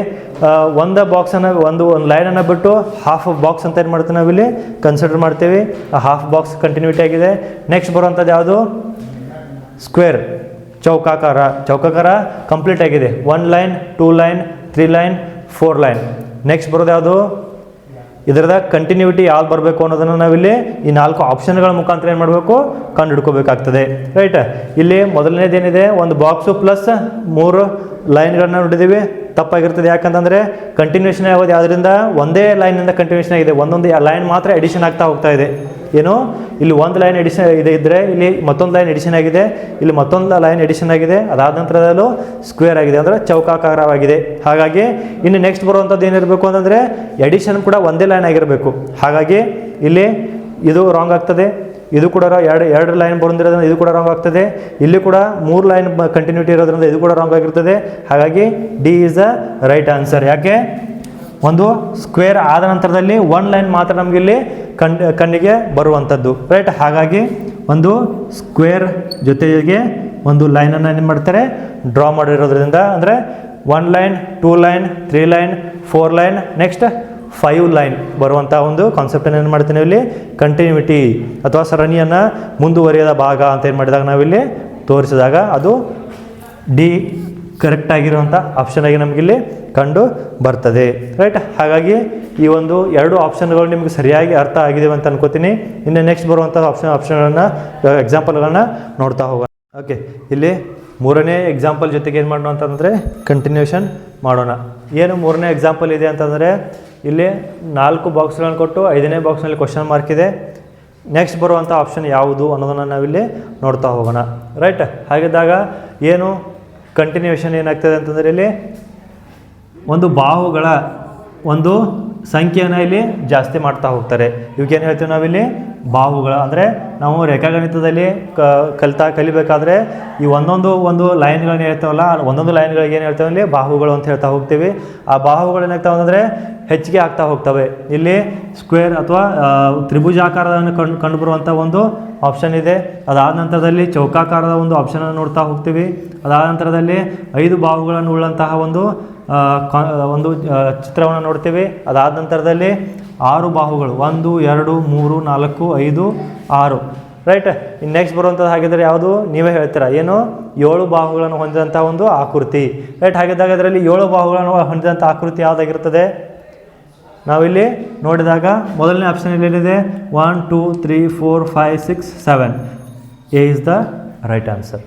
ಒಂದು ಬಾಕ್ಸನ್ನು ಒಂದು ಲೈನನ್ನು ಬಿಟ್ಟು ಹಾಫ್ ಬಾಕ್ಸ್ ಅಂತ ಏನು ಮಾಡ್ತೀವಿ ನಾವಿಲ್ಲಿ ಕನ್ಸಿಡರ್ ಮಾಡ್ತೀವಿ. ಆ ಹಾಫ್ ಬಾಕ್ಸ್ ಕಂಟಿನ್ಯೂಟಿ ಆಗಿದೆ. ನೆಕ್ಸ್ಟ್ ಬರುವಂಥದ್ದು ಯಾವುದು ಸ್ಕ್ವೇರ್ ಚೌಕಾಕಾರ ಕಂಪ್ಲೀಟ್ ಆಗಿದೆ. 1 line 2 line 3 line 4 line. Next ಬರೋದು ಯಾವುದು ಇದರದ ಕಂಟಿನ್ಯೂಟಿ ಯಾವ್ದು ಬರಬೇಕು ಅನ್ನೋದನ್ನು ನಾವಿಲ್ಲಿ ಈ 4 ಆಪ್ಷನ್ಗಳ ಮುಖಾಂತರ ಏನು ಮಾಡಬೇಕು ಕಂಡು ಹಿಡ್ಕೋಬೇಕಾಗ್ತದೆ. ರೈಟ್, ಇಲ್ಲಿ ಮೊದಲನೇದೇನಿದೆ ಒಂದು ಬಾಕ್ಸು ಪ್ಲಸ್ 3 ಲೈನ್ಗಳನ್ನ ನೋಡಿದ್ದೀವಿ, ತಪ್ಪಾಗಿರ್ತದೆ. ಯಾಕಂತಂದರೆ ಕಂಟಿನ್ಯೂಷನ್ ಆಗೋದು ಯಾವುದರಿಂದ ಒಂದೇ ಲೈನಿಂದ ಕಂಟಿನ್ಯೂಷನ್ ಆಗಿದೆ, ಒಂದೊಂದು ಲೈನ್ ಮಾತ್ರ ಎಡಿಷನ್ ಆಗ್ತಾ ಹೋಗ್ತಾ ಇದೆ. ಏನು ಇಲ್ಲಿ ಒಂದು ಲೈನ್ ಎಡಿಷನ್ ಇದ್ದರೆ ಇಲ್ಲಿ ಮತ್ತೊಂದು ಲೈನ್ ಎಡಿಷನ್ ಆಗಿದೆ, ಇಲ್ಲಿ ಮತ್ತೊಂದು ಲೈನ್ ಎಡಿಷನ್ ಆಗಿದೆ, ಅದಾದ ನಂತರದಲ್ಲೂ ಸ್ಕ್ವೇರ್ ಆಗಿದೆ ಅಂದರೆ ಚೌಕಾಕಾರವಾಗಿದೆ. ಹಾಗಾಗಿ ಇನ್ನು ನೆಕ್ಸ್ಟ್ ಬರುವಂಥದ್ದು ಏನಿರಬೇಕು ಅಂತಂದರೆ ಎಡಿಷನ್ ಕೂಡ ಒಂದೇ ಲೈನ್ ಆಗಿರಬೇಕು. ಹಾಗಾಗಿ ಇಲ್ಲಿ ಇದು ರಾಂಗ್ ಆಗ್ತದೆ, ಇದು ಕೂಡ ಎರಡು ಲೈನ್ ಬಂದಿರೋದ್ರಿಂದ ಇದು ಕೂಡ ರಾಂಗ್ ಆಗ್ತದೆ. ಇಲ್ಲಿ ಕೂಡ 3 ಲೈನ್ ಕಂಟಿನ್ಯೂಟಿ ಇರೋದ್ರಿಂದ ಇದು ಕೂಡ ರಾಂಗ್ ಆಗಿರ್ತದೆ. ಹಾಗಾಗಿ D is the right answer. ಯಾಕೆ ಒಂದು ಸ್ಕ್ವೇರ್ ಆದ ನಂತರದಲ್ಲಿ 1 ಲೈನ್ ಮಾತ್ರ ನಮಗೆ ಇಲ್ಲಿ ಕಣ್ಣಿಗೆ ಬರುವಂಥದ್ದು. ರೈಟ್, ಹಾಗಾಗಿ ಒಂದು ಸ್ಕ್ವೇರ್ ಜೊತೆಗೆ ಒಂದು ಲೈನನ್ನು ಏನು ಮಾಡ್ತಾರೆ ಡ್ರಾ ಮಾಡಿರೋದ್ರಿಂದ ಅಂದರೆ 1 line 2 line 3 line 4 line next 5 line ಬರುವಂಥ ಒಂದು ಕಾನ್ಸೆಪ್ಟನ್ನು ಏನು ಮಾಡ್ತೀವಿ ಇಲ್ಲಿ ಕಂಟಿನ್ಯೂಟಿ ಅಥವಾ ಸರಣಿಯನ್ನು ಮುಂದುವರಿಯದ ಭಾಗ ಅಂತ ಏನು ಮಾಡಿದಾಗ ನಾವಿಲ್ಲಿ ತೋರಿಸಿದಾಗ ಅದು ಡಿ ಕರೆಕ್ಟ್ ಆಗಿರುವಂಥ ಆಪ್ಷನ್ ಆಗಿ ನಮಗಿಲ್ಲಿ ಕಂಡು ಬರ್ತದೆ. ರೈಟ್, ಹಾಗಾಗಿ ಈ ಒಂದು 2 ಆಪ್ಷನ್ಗಳು ನಿಮಗೆ ಸರಿಯಾಗಿ ಅರ್ಥ ಆಗಿವೆ ಅಂತ ಅನ್ಕೋತೀನಿ. ಇನ್ನು ನೆಕ್ಸ್ಟ್ ಬರುವಂಥ ಆಪ್ಷನ್ಗಳನ್ನು ಎಕ್ಸಾಂಪಲ್ಗಳನ್ನ ನೋಡ್ತಾ ಹೋಗೋಣ. ಓಕೆ, ಇಲ್ಲಿ 3ನೇ ಎಕ್ಸಾಂಪಲ್ ಜೊತೆಗೆ ಏನು ಮಾಡೋಣ ಅಂತಂದರೆ ಕಂಟಿನ್ಯೂಷನ್ ಮಾಡೋಣ. ಏನು 3ನೇ ಎಕ್ಸಾಂಪಲ್ ಇದೆ ಅಂತಂದರೆ ಇಲ್ಲಿ 4 ಬಾಕ್ಸ್ಗಳನ್ನು ಕೊಟ್ಟು 5ನೇ ಬಾಕ್ಸ್ನಲ್ಲಿ ಕ್ವಶನ್ ಮಾರ್ಕ್ ಇದೆ. ನೆಕ್ಸ್ಟ್ ಬರುವಂಥ ಆಪ್ಷನ್ ಯಾವುದು ಅನ್ನೋದನ್ನು ನಾವಿಲ್ಲಿ ನೋಡ್ತಾ ಹೋಗೋಣ. ರೈಟ್, ಹಾಗಿದ್ದಾಗ ಏನು ಕಂಟಿನ್ಯೂಷನ್ ಏನಾಗ್ತದೆ ಅಂತಂದರೆ ಇಲ್ಲಿ ಒಂದು ಬಾಹುಗಳ ಒಂದು ಸಂಖ್ಯೆಯನ್ನು ಇಲ್ಲಿ ಜಾಸ್ತಿ ಮಾಡ್ತಾ ಹೋಗ್ತಾರೆ. ಇವಕ್ಕೇನು ಹೇಳ್ತೀವಿ ನಾವಿಲ್ಲಿ ಬಾಹುಗಳ ಅಂದರೆ ನಾವು ರೇಖಾಗಣಿತದಲ್ಲಿ ಕಲಿಬೇಕಾದ್ರೆ ಈ ಒಂದು ಲೈನ್ಗಳನ್ನ ಹೇಳ್ತೇವಲ್ಲ, ಒಂದೊಂದು ಲೈನ್ಗಳಿಗೆ ಏನು ಹೇಳ್ತೇವೆ ಇಲ್ಲಿ ಬಾಹುಗಳು ಅಂತ ಹೇಳ್ತಾ ಹೋಗ್ತೀವಿ. ಆ ಬಾಹುಗಳು ಏನಾಗ್ತಾವೆ ಅಂದರೆ ಹೆಚ್ಚಿಗೆ ಆಗ್ತಾ ಹೋಗ್ತವೆ. ಇಲ್ಲಿ ಸ್ಕ್ವೇರ್ ಅಥವಾ ತ್ರಿಭುಜಾಕಾರವನ್ನು ಕಂಡುಬರುವಂಥ ಒಂದು ಆಪ್ಷನ್ ಇದೆ. ಅದಾದ ನಂತರದಲ್ಲಿ ಚೌಕಾಕಾರದ ಒಂದು ಆಪ್ಷನನ್ನು ನೋಡ್ತಾ ಹೋಗ್ತೀವಿ. ಅದಾದ ನಂತರದಲ್ಲಿ 5 ಬಾಹುಗಳನ್ನು ಉಳ್ಳಂತಹ ಒಂದು ಚಿತ್ರವನ್ನು ನೋಡ್ತೀವಿ. ಅದಾದ ನಂತರದಲ್ಲಿ 6 ಬಾಹುಗಳು 1 2 3 4 5 6. ರೈಟ್, ಇನ್ನು ನೆಕ್ಸ್ಟ್ ಬರುವಂಥದ್ದು ಹಾಗಿದ್ರೆ ಯಾವುದು ನೀವೇ ಹೇಳ್ತೀರಾ, ಏನು 7 ಬಾಹುಗಳನ್ನು ಹೊಂದಿದಂಥ ಒಂದು ಆಕೃತಿ. ರೈಟ್, ಹಾಗಿದ್ದಾಗ ಅದರಲ್ಲಿ 7 ಬಾಹುಗಳನ್ನು ಹೊಂದಿದಂಥ ಆಕೃತಿ ಯಾವುದಾಗಿರ್ತದೆ ನಾವಿಲ್ಲಿ ನೋಡಿದಾಗ ಮೊದಲನೇ ಆಪ್ಷನ್ ಏನಿದೆ 1 2 3 4 5 6 7. A is the right answer.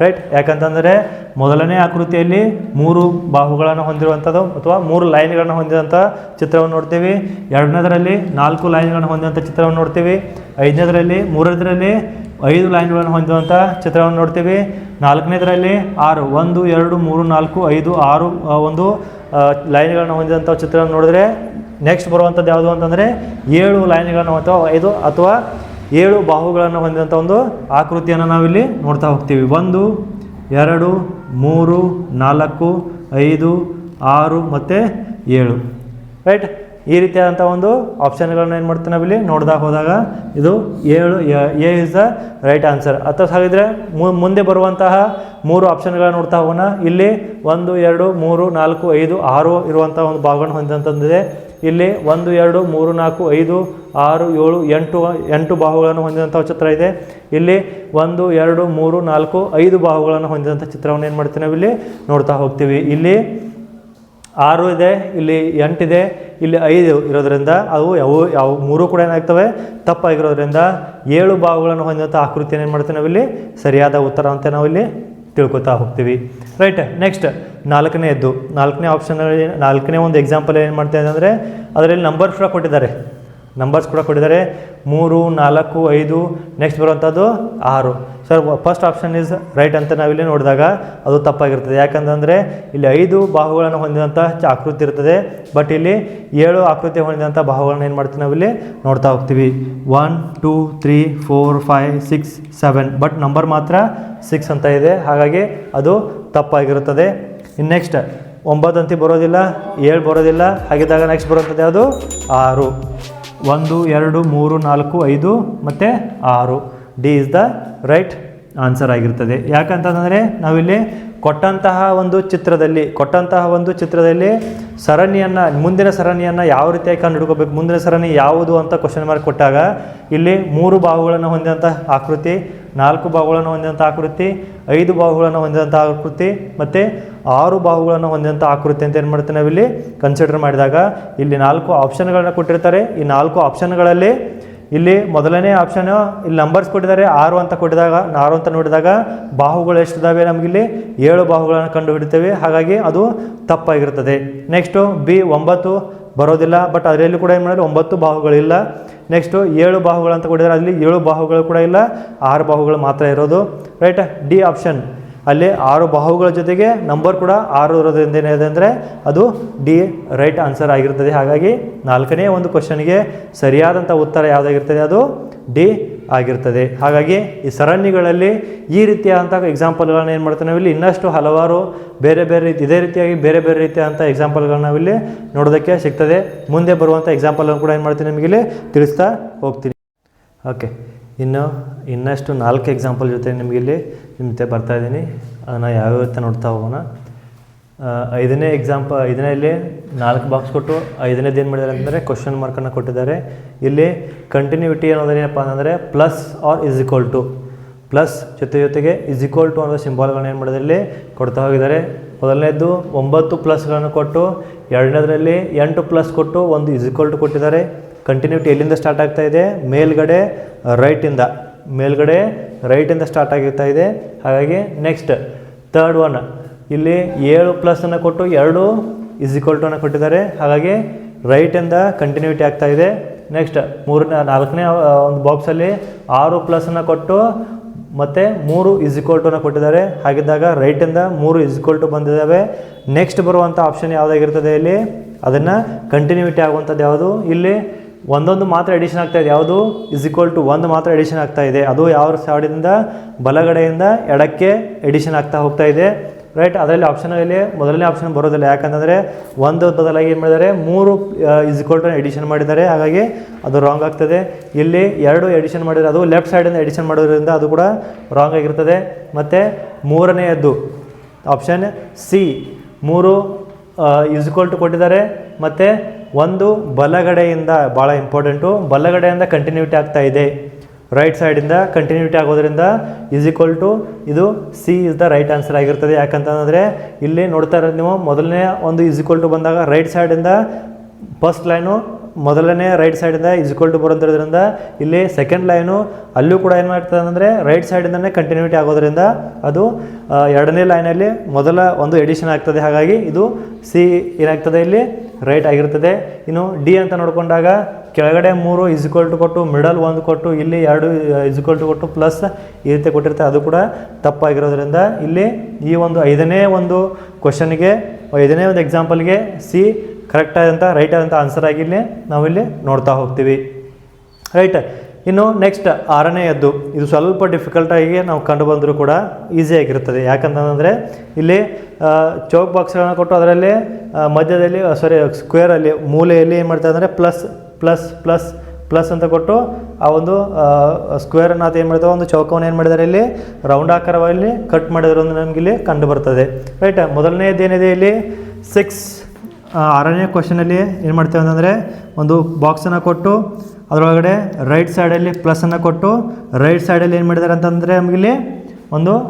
Right, ಯಾಕಂತಂದರೆ ಮೊದಲನೇ ಆಕೃತಿಯಲ್ಲಿ 3 ಬಾಹುಗಳನ್ನು ಹೊಂದಿರುವಂಥದ್ದು ಅಥವಾ 3 ಲೈನ್ಗಳನ್ನು ಹೊಂದಿದಂಥ ಚಿತ್ರವನ್ನು ನೋಡ್ತೀವಿ. ಎರಡನೇದರಲ್ಲಿ 4 ಲೈನ್ಗಳನ್ನು ಹೊಂದಿದಂಥ ಚಿತ್ರವನ್ನು ನೋಡ್ತೀವಿ. ಐದನೇದರಲ್ಲಿ 5 ಲೈನ್ಗಳನ್ನು ಹೊಂದಿರುವಂಥ ಚಿತ್ರವನ್ನು ನೋಡ್ತೀವಿ. 4ನೇದರಲ್ಲಿ 6 1 2 3 4 5 6 ಒಂದು ಲೈನ್ಗಳನ್ನು ಹೊಂದಿದಂಥ ಚಿತ್ರವನ್ನು ನೋಡಿದ್ರೆ ನೆಕ್ಸ್ಟ್ ಬರುವಂಥದ್ದು ಯಾವುದು ಅಂತಂದರೆ 7 ಲೈನ್ಗಳನ್ನು ಅಥವಾ 5 ಅಥವಾ 7 ಬಾಹುಗಳನ್ನು ಹೊಂದಿದಂಥ ಒಂದು ಆಕೃತಿಯನ್ನು ನಾವಿಲ್ಲಿ ನೋಡ್ತಾ ಹೋಗ್ತೀವಿ. 1 2 3 4 5 6 ಮತ್ತು 7. ರೈಟ್, ಈ ರೀತಿಯಾದಂಥ ಒಂದು ಆಪ್ಷನ್ಗಳನ್ನ ಏನು ಮಾಡ್ತೀವಿ ನಾವಿಲ್ಲಿ ನೋಡ್ದಾಗ ಹೋದಾಗ ಇದು 7 A is the right answer. ಅಥವಾ ಹಾಗಿದ್ರೆ ಮುಂದೆ ಬರುವಂತಹ 3 ಆಪ್ಷನ್ಗಳನ್ನ ನೋಡ್ತಾ ಹೋಗೋಣ. ಇಲ್ಲಿ 1 2 3 4 5 6 ಇರುವಂಥ ಒಂದು ಭಾಗವನ್ನು ಹೊಂದಿದಂಥದ್ದಿದೆ. ಇಲ್ಲಿ 1 2 3 4 5 6 7 8 ಬಾಹುಗಳನ್ನು ಹೊಂದಿದಂಥ ಚಿತ್ರ ಇದೆ. ಇಲ್ಲಿ 1 2 3 4 5 ಬಾಹುಗಳನ್ನು ಹೊಂದಿದಂಥ ಚಿತ್ರವನ್ನು ಏನು ಮಾಡ್ತೀವಿ ನಾವಿಲ್ಲಿ ನೋಡ್ತಾ ಹೋಗ್ತೀವಿ. ಇಲ್ಲಿ 6 ಇದೆ, ಇಲ್ಲಿ 8 ಇದೆ, ಇಲ್ಲಿ 5 ಇರೋದ್ರಿಂದ ಅವು ಯಾವ 3 ಕೂಡ ಏನಾಗ್ತವೆ ತಪ್ಪಾಗಿರೋದ್ರಿಂದ 7 ಬಾಹುಗಳನ್ನು ಹೊಂದಿದಂಥ ಆಕೃತಿಯನ್ನು ಏನು ಮಾಡ್ತೀವಿ ನಾವಿಲ್ಲಿ ಸರಿಯಾದ ಉತ್ತರ ಅಂತ ನಾವಿಲ್ಲಿ ತಿಳ್ಕೊತಾ ಹೋಗ್ತೀವಿ. ರೈಟ್, ನೆಕ್ಸ್ಟ್ 4ನೇ ಆಪ್ಷನ್ 4ನೇ ಒಂದು ಎಕ್ಸಾಂಪಲ್ ಏನು ಮಾಡ್ತಾ ಅಂದರೆ ಅದರಲ್ಲಿ ನಂಬರ್ಸ್ ಕೂಡ ಕೊಟ್ಟಿದ್ದಾರೆ. 3 4 5 ನೆಕ್ಸ್ಟ್ ಬರುವಂಥದ್ದು 6. Sir, first option is right ಅಂತ ನಾವಿಲ್ಲಿ ನೋಡಿದಾಗ ಅದು ತಪ್ಪಾಗಿರ್ತದೆ. ಯಾಕಂತಂದರೆ ಇಲ್ಲಿ 5 ಬಾಹುಗಳನ್ನು ಹೊಂದಿದಂಥ ಆಕೃತಿ ಇರ್ತದೆ, ಬಟ್ ಇಲ್ಲಿ 7 ಆಕೃತಿ ಹೊಂದಿದಂಥ ಬಾಹುಗಳನ್ನು ಏನು ಮಾಡ್ತೀವಿ ನಾವಿಲ್ಲಿ ನೋಡ್ತಾ ಹೋಗ್ತೀವಿ. 1 2 3 4 5 6 7, ಬಟ್ ನಂಬರ್ ಮಾತ್ರ 6 ಅಂತ ಇದೆ. ಹಾಗಾಗಿ ಅದು ತಪ್ಪಾಗಿರುತ್ತದೆ. ಇನ್ನು ನೆಕ್ಸ್ಟ್ 9 ಅಂತಿ ಬರೋದಿಲ್ಲ, 7 ಬರೋದಿಲ್ಲ. ಹಾಗಿದ್ದಾಗ ನೆಕ್ಸ್ಟ್ ಬರುವಂಥದ್ದು ಯಾವುದು? 6. 1 2 3 4 5 ಮತ್ತು 6. D is the right answer ಆಗಿರ್ತದೆ. ಯಾಕಂತಂದರೆ ನಾವಿಲ್ಲಿ ಕೊಟ್ಟಂತಹ ಒಂದು ಚಿತ್ರದಲ್ಲಿ ಸರಣಿಯನ್ನು, ಮುಂದಿನ ಸರಣಿಯನ್ನು ಯಾವ ರೀತಿಯಾಗಿ ಕಂಡುಹಿಡ್ಕೋಬೇಕು, ಮುಂದಿನ ಸರಣಿ ಯಾವುದು ಅಂತ ಕ್ವಶನ್ ಮಾರ್ಕ್ ಕೊಟ್ಟಾಗ ಇಲ್ಲಿ 3 ಬಾಹುಗಳನ್ನು ಹೊಂದಿದಂಥ ಆಕೃತಿ, 4 ಬಾಹುಗಳನ್ನು ಹೊಂದಿದಂಥ ಆಕೃತಿ, 5 ಬಾಹುಗಳನ್ನು ಹೊಂದಿದಂಥ ಆಕೃತಿ ಮತ್ತು 6 ಬಾಹುಗಳನ್ನು ಹೊಂದಿದಂಥ ಆಕೃತಿ ಅಂತ ಏನು ಮಾಡ್ತೀವಿ ನಾವಿಲ್ಲಿ ಕನ್ಸಿಡರ್ ಮಾಡಿದಾಗ ಇಲ್ಲಿ 4 ಆಪ್ಷನ್ಗಳನ್ನು ಕೊಟ್ಟಿರ್ತಾರೆ. ಈ 4 ಆಪ್ಷನ್ಗಳಲ್ಲಿ ಇಲ್ಲಿ ಮೊದಲನೇ ಆಪ್ಷನು ಇಲ್ಲಿ ನಂಬರ್ಸ್ ಕೊಟ್ಟಿದ್ದಾರೆ 6 ಅಂತ ಕೊಟ್ಟಿದಾಗ, 6 ಅಂತ ನೋಡಿದಾಗ ಬಾಹುಗಳು ಎಷ್ಟಿದ್ದಾವೆ ನಮಗಿಲ್ಲಿ 7 ಬಾಹುಗಳನ್ನು ಕಂಡು ಹಿಡಿತೇವೆ. ಹಾಗಾಗಿ ಅದು ತಪ್ಪಾಗಿರ್ತದೆ. ನೆಕ್ಸ್ಟು ಬಿ 9 ಬರೋದಿಲ್ಲ, ಬಟ್ ಅದರಲ್ಲಿ ಕೂಡ ಏನು ಮಾಡಿದ್ರೆ 9 ಬಾಹುಗಳಿಲ್ಲ. ನೆಕ್ಸ್ಟು 7 ಬಾಹುಗಳು ಅಂತ ಕೊಟ್ಟಿದ್ದಾರೆ, ಅಲ್ಲಿ 7 ಬಾಹುಗಳು ಕೂಡ ಇಲ್ಲ, 6 ಬಾಹುಗಳು ಮಾತ್ರ ಇರೋದು. ರೈಟ್. ಡಿ ಆಪ್ಷನ್ ಅಲ್ಲಿ 6 ಬಾಹುಗಳ ಜೊತೆಗೆ ನಂಬರ್ ಕೂಡ 6 ಇರೋದ್ರಿಂದ ಏನಿದೆ ಅಂದರೆ ಅದು ಡಿ ರೈಟ್ ಆನ್ಸರ್ ಆಗಿರ್ತದೆ. ಹಾಗಾಗಿ 4ನೇ ಒಂದು ಕ್ವಶನ್ಗೆ ಸರಿಯಾದಂಥ ಉತ್ತರ ಯಾವುದಾಗಿರ್ತದೆ? ಅದು ಡಿ ಆಗಿರ್ತದೆ. ಹಾಗಾಗಿ ಈ ಸರಣಿಗಳಲ್ಲಿ ಈ ರೀತಿಯಾದಂಥ ಎಕ್ಸಾಂಪಲ್ಗಳನ್ನ ಏನು ಮಾಡ್ತೀವಿ ನಾವಿಲ್ಲಿ ಇನ್ನಷ್ಟು ಹಲವಾರು ಬೇರೆ ರೀತಿಯಾಗಿ ಬೇರೆ ರೀತಿಯಾದಂಥ ಎಕ್ಸಾಂಪಲ್ಗಳನ್ನ ನಾವಿಲ್ಲಿ ನೋಡೋದಕ್ಕೆ ಸಿಗ್ತದೆ. ಮುಂದೆ ಬರುವಂಥ ಎಕ್ಸಾಂಪಲನ್ನು ಕೂಡ ಏನು ಮಾಡ್ತೀನಿ ನಿಮಗಿಲ್ಲಿ ತಿಳಿಸ್ತಾ ಹೋಗ್ತೀನಿ. ಓಕೆ, ಇನ್ನಷ್ಟು 4 ಎಕ್ಸಾಂಪಲ್ ಜೊತೆ ನಿಮಗಿಲ್ಲಿ ನಿಮ್ಮ ಬರ್ತಾಯಿದ್ದೀನಿ. ಅದನ್ನು ಯಾವ್ಯಾವ ನೋಡ್ತಾ ಹೋಗೋಣ. 5ನೇ ಇಲ್ಲಿ 4 ಬಾಕ್ಸ್ ಕೊಟ್ಟು 5ನೇದು ಏನು ಮಾಡಿದ್ದಾರೆ ಅಂದರೆ ಕ್ವಶನ್ ಮಾರ್ಕನ್ನು ಕೊಟ್ಟಿದ್ದಾರೆ. ಇಲ್ಲಿ ಕಂಟಿನ್ಯೂಟಿ ಅನ್ನೋದೇನಪ್ಪ ಅಂದರೆ plus or is equal to, plus ಜೊತೆಗೆ ಇಸ್ ಈಕ್ವಲ್ ಟು ಅನ್ನೋ ಸಿಂಬಾಲ್ಗಳನ್ನ ಏನು ಮಾಡಿದ್ದಾರೆ ಇಲ್ಲಿ ಕೊಡ್ತಾ ಹೋಗಿದ್ದಾರೆ. ಮೊದಲನೇದು 9 ಪ್ಲಸ್ಗಳನ್ನು ಕೊಟ್ಟು, ಎರಡನೇದರಲ್ಲಿ 8 ಪ್ಲಸ್ ಕೊಟ್ಟು ಒಂದು ಇಸ್ ಈಕ್ವಲ್ ಟು ಕೊಟ್ಟಿದ್ದಾರೆ. ಕಂಟಿನ್ಯೂಟಿ ಎಲ್ಲಿಂದ ಸ್ಟಾರ್ಟ್ ಆಗ್ತಾ ಇದೆ? ಮೇಲ್ಗಡೆ ರೈಟಿಂದ ಸ್ಟಾರ್ಟ್ ಆಗಿರ್ತಾ ಇದೆ. ಹಾಗಾಗಿ ನೆಕ್ಸ್ಟ್ ಥರ್ಡ್ ಒನ್ ಇಲ್ಲಿ 7 ಪ್ಲಸ್ಸನ್ನು ಕೊಟ್ಟು 2 ಇಸ್ ಈಕ್ವಲ್ ಟು ಅನ್ನು ಕೊಟ್ಟಿದ್ದಾರೆ. ಹಾಗಾಗಿ ರೈಟಿಂದ ಕಂಟಿನ್ಯೂಟಿ ಆಗ್ತಾ ಇದೆ. ನೆಕ್ಸ್ಟ್ 4ನೇ ಒಂದು ಬಾಕ್ಸಲ್ಲಿ 6 ಪ್ಲಸ್ಸನ್ನು ಕೊಟ್ಟು ಮತ್ತು 3 ಇಸ್ ಈಕ್ವಲ್ ಟು ಅನ್ನು ಕೊಟ್ಟಿದ್ದಾರೆ. ಹಾಗಿದ್ದಾಗ ರೈಟಿಂದ 3 ಇಸ್ ಈಕ್ವಲ್ ಟು ಬಂದಿದ್ದಾವೆ. ನೆಕ್ಸ್ಟ್ ಬರುವಂಥ ಆಪ್ಷನ್ ಯಾವುದಾಗಿರ್ತದೆ ಇಲ್ಲಿ? ಅದನ್ನು ಕಂಟಿನ್ಯೂಟಿ ಆಗುವಂಥದ್ದು ಯಾವುದು? ಇಲ್ಲಿ ಒಂದೊಂದು ಮಾತ್ರ ಎಡಿಷನ್ ಆಗ್ತಾ ಇದೆ. ಯಾವುದು? ಇಸ್ ಈಕ್ವಲ್ ಟು 1 ಮಾತ್ರ ಎಡಿಷನ್ ಆಗ್ತಾ ಇದೆ. ಅದು ಯಾವ ಸೈಡಿಂದ? ಬಲಗಡೆಯಿಂದ ಎಡಕ್ಕೆ ಎಡಿಷನ್ ಆಗ್ತಾ ಹೋಗ್ತಾ ಇದೆ. ರೈಟ್. ಅದರಲ್ಲಿ ಆಪ್ಷನಲ್ಲಿ ಮೊದಲನೇ ಆಪ್ಷನ್ ಬರೋದಿಲ್ಲ. ಯಾಕಂದರೆ 1 ಬದಲಾಗಿ ಏನು ಮಾಡಿದ್ದಾರೆ? 3 ಇಸ್ ಈಕ್ವಲ್ ಟು ಎಡಿಷನ್ ಮಾಡಿದ್ದಾರೆ. ಹಾಗಾಗಿ ಅದು ರಾಂಗ್ ಆಗ್ತದೆ. ಇಲ್ಲಿ 2 ಎಡಿಷನ್ ಮಾಡಿದರೆ ಅದು ಲೆಫ್ಟ್ ಸೈಡಿಂದ ಎಡಿಷನ್ ಮಾಡೋದ್ರಿಂದ ಅದು ಕೂಡ ರಾಂಗ್ ಆಗಿರ್ತದೆ. ಮತ್ತು 3ನೇಯದ್ದು option C 3 is equal to ಕೊಟ್ಟಿದ್ದಾರೆ. ಮತ್ತು 1 ಬಲಗಡೆಯಿಂದ, ಭಾಳ ಇಂಪಾರ್ಟೆಂಟು, ಬಲಗಡೆಯಿಂದ ಕಂಟಿನ್ಯೂಟಿ ಆಗ್ತಾ ಇದೆ. ರೈಟ್ ಸೈಡಿಂದ ಕಂಟಿನ್ಯೂಟಿ ಆಗೋದ್ರಿಂದ ಇಸ್ ಈಕ್ವಲ್ ಟು ಇದು C is the right answer ಆಗಿರ್ತದೆ. ಯಾಕಂತಂದರೆ ಇಲ್ಲಿ ನೋಡ್ತಾ ಇರೋದು ನೀವು ಮೊದಲನೇ ಒಂದು ಇಸ್ ಈಕ್ವಲ್ ಟು ಬಂದಾಗ ರೈಟ್ ಸೈಡಿಂದ ಫಸ್ಟ್ ಲೈನು ಮೊದಲನೇ ರೈಟ್ ಸೈಡಿಂದ ಇಸ್ ಈಕ್ವಲ್ ಟು ಬರೋದ್ರಿಂದ ಇಲ್ಲಿ ಸೆಕೆಂಡ್ ಲೈನು ಅಲ್ಲೂ ಕೂಡ ಏನು ಮಾಡ್ತದೆ ಅಂದರೆ ರೈಟ್ ಸೈಡಿಂದನೇ ಕಂಟಿನ್ಯೂಟಿ ಆಗೋದ್ರಿಂದ ಅದು 2ನೇ ಲೈನಲ್ಲಿ ಮೊದಲ ಒಂದು ಎಡಿಷನ್ ಆಗ್ತದೆ. ಹಾಗಾಗಿ ಇದು ಸಿ ಏನಾಗ್ತದೆ ಇಲ್ಲಿ ರೈಟ್ ಆಗಿರ್ತದೆ. ಇನ್ನು ಡಿ ಅಂತ ನೋಡಿಕೊಂಡಾಗ ಕೆಳಗಡೆ 3 ಇಸ್ ಈಕ್ವಲ್ ಟು ಕೊಟ್ಟು, ಮಿಡಲ್ 1 ಕೊಟ್ಟು, ಇಲ್ಲಿ 2 ಇಸ್ ಈಕ್ವಲ್ ಟು ಕೊಟ್ಟು ಪ್ಲಸ್ ಈ ರೀತಿ ಕೊಟ್ಟಿರ್ತಾರೆ. ಅದು ಕೂಡ ತಪ್ಪಾಗಿರೋದ್ರಿಂದ ಇಲ್ಲಿ ಈ ಒಂದು 5ನೇ ಒಂದು ಕ್ವಶನ್ಗೆ, 5ನೇ ಒಂದು ಎಕ್ಸಾಂಪಲ್ಗೆ ಸಿ ಕರೆಕ್ಟ್ ಆದಂಥ ರೈಟ್ ಆದಂಥ ಆನ್ಸರ್ ಆಗಿಲ್ಲಿ ನಾವಿಲ್ಲಿ ನೋಡ್ತಾ ಹೋಗ್ತೀವಿ. ರೈಟ್. ಇನ್ನು ನೆಕ್ಸ್ಟ್ 6ನೇಯದ್ದು, ಇದು ಸ್ವಲ್ಪ ಡಿಫಿಕಲ್ಟಾಗಿ ನಾವು ಕಂಡು ಬಂದರೂ ಕೂಡ ಈಸಿಯಾಗಿರ್ತದೆ. ಯಾಕಂತಂದರೆ ಇಲ್ಲಿ ಚೌಕ್ ಬಾಕ್ಸ್ಗಳನ್ನು ಕೊಟ್ಟು ಅದರಲ್ಲಿ ಮಧ್ಯದಲ್ಲಿ ಸ್ಕ್ವೇರಲ್ಲಿ ಮೂಲೆಯಲ್ಲಿ ಏನು ಮಾಡ್ತಾರೆ ಅಂದರೆ ಪ್ಲಸ್ ಪ್ಲಸ್ ಪ್ಲಸ್ ಪ್ಲಸ್ ಅಂತ ಕೊಟ್ಟು ಆ ಒಂದು ಸ್ಕ್ವೇರನ್ನು ಅದು ಏನು ಮಾಡ್ತಾರೆ, ಒಂದು ಚೌಕವನ್ನು ಏನು ಮಾಡಿದ್ದಾರೆ ಇಲ್ಲಿ ರೌಂಡ್ ಆಕಾರವಾಗಿ ಕಟ್ ಮಾಡಿದ್ರಿಂದ ನಮಗಿಲ್ಲಿ ಕಂಡು ಬರ್ತದೆ. ರೈಟ್. ಮೊದಲನೇದೇನಿದೆ ಇಲ್ಲಿ 6ನೇ ಕ್ವಶನಲ್ಲಿ ಏನು ಮಾಡ್ತೇವೆ ಅಂತಂದರೆ ಒಂದು ಬಾಕ್ಸನ್ನು ಕೊಟ್ಟು ಅದರೊಳಗಡೆ ರೈಟ್ ಸೈಡಲ್ಲಿ ಪ್ಲಸ್ಸನ್ನು ಕೊಟ್ಟು ರೈಟ್ ಸೈಡಲ್ಲಿ ಏನು ಮಾಡಿದ್ದಾರೆ ಅಂತಂದರೆ ನಮಗಿಲ್ಲಿ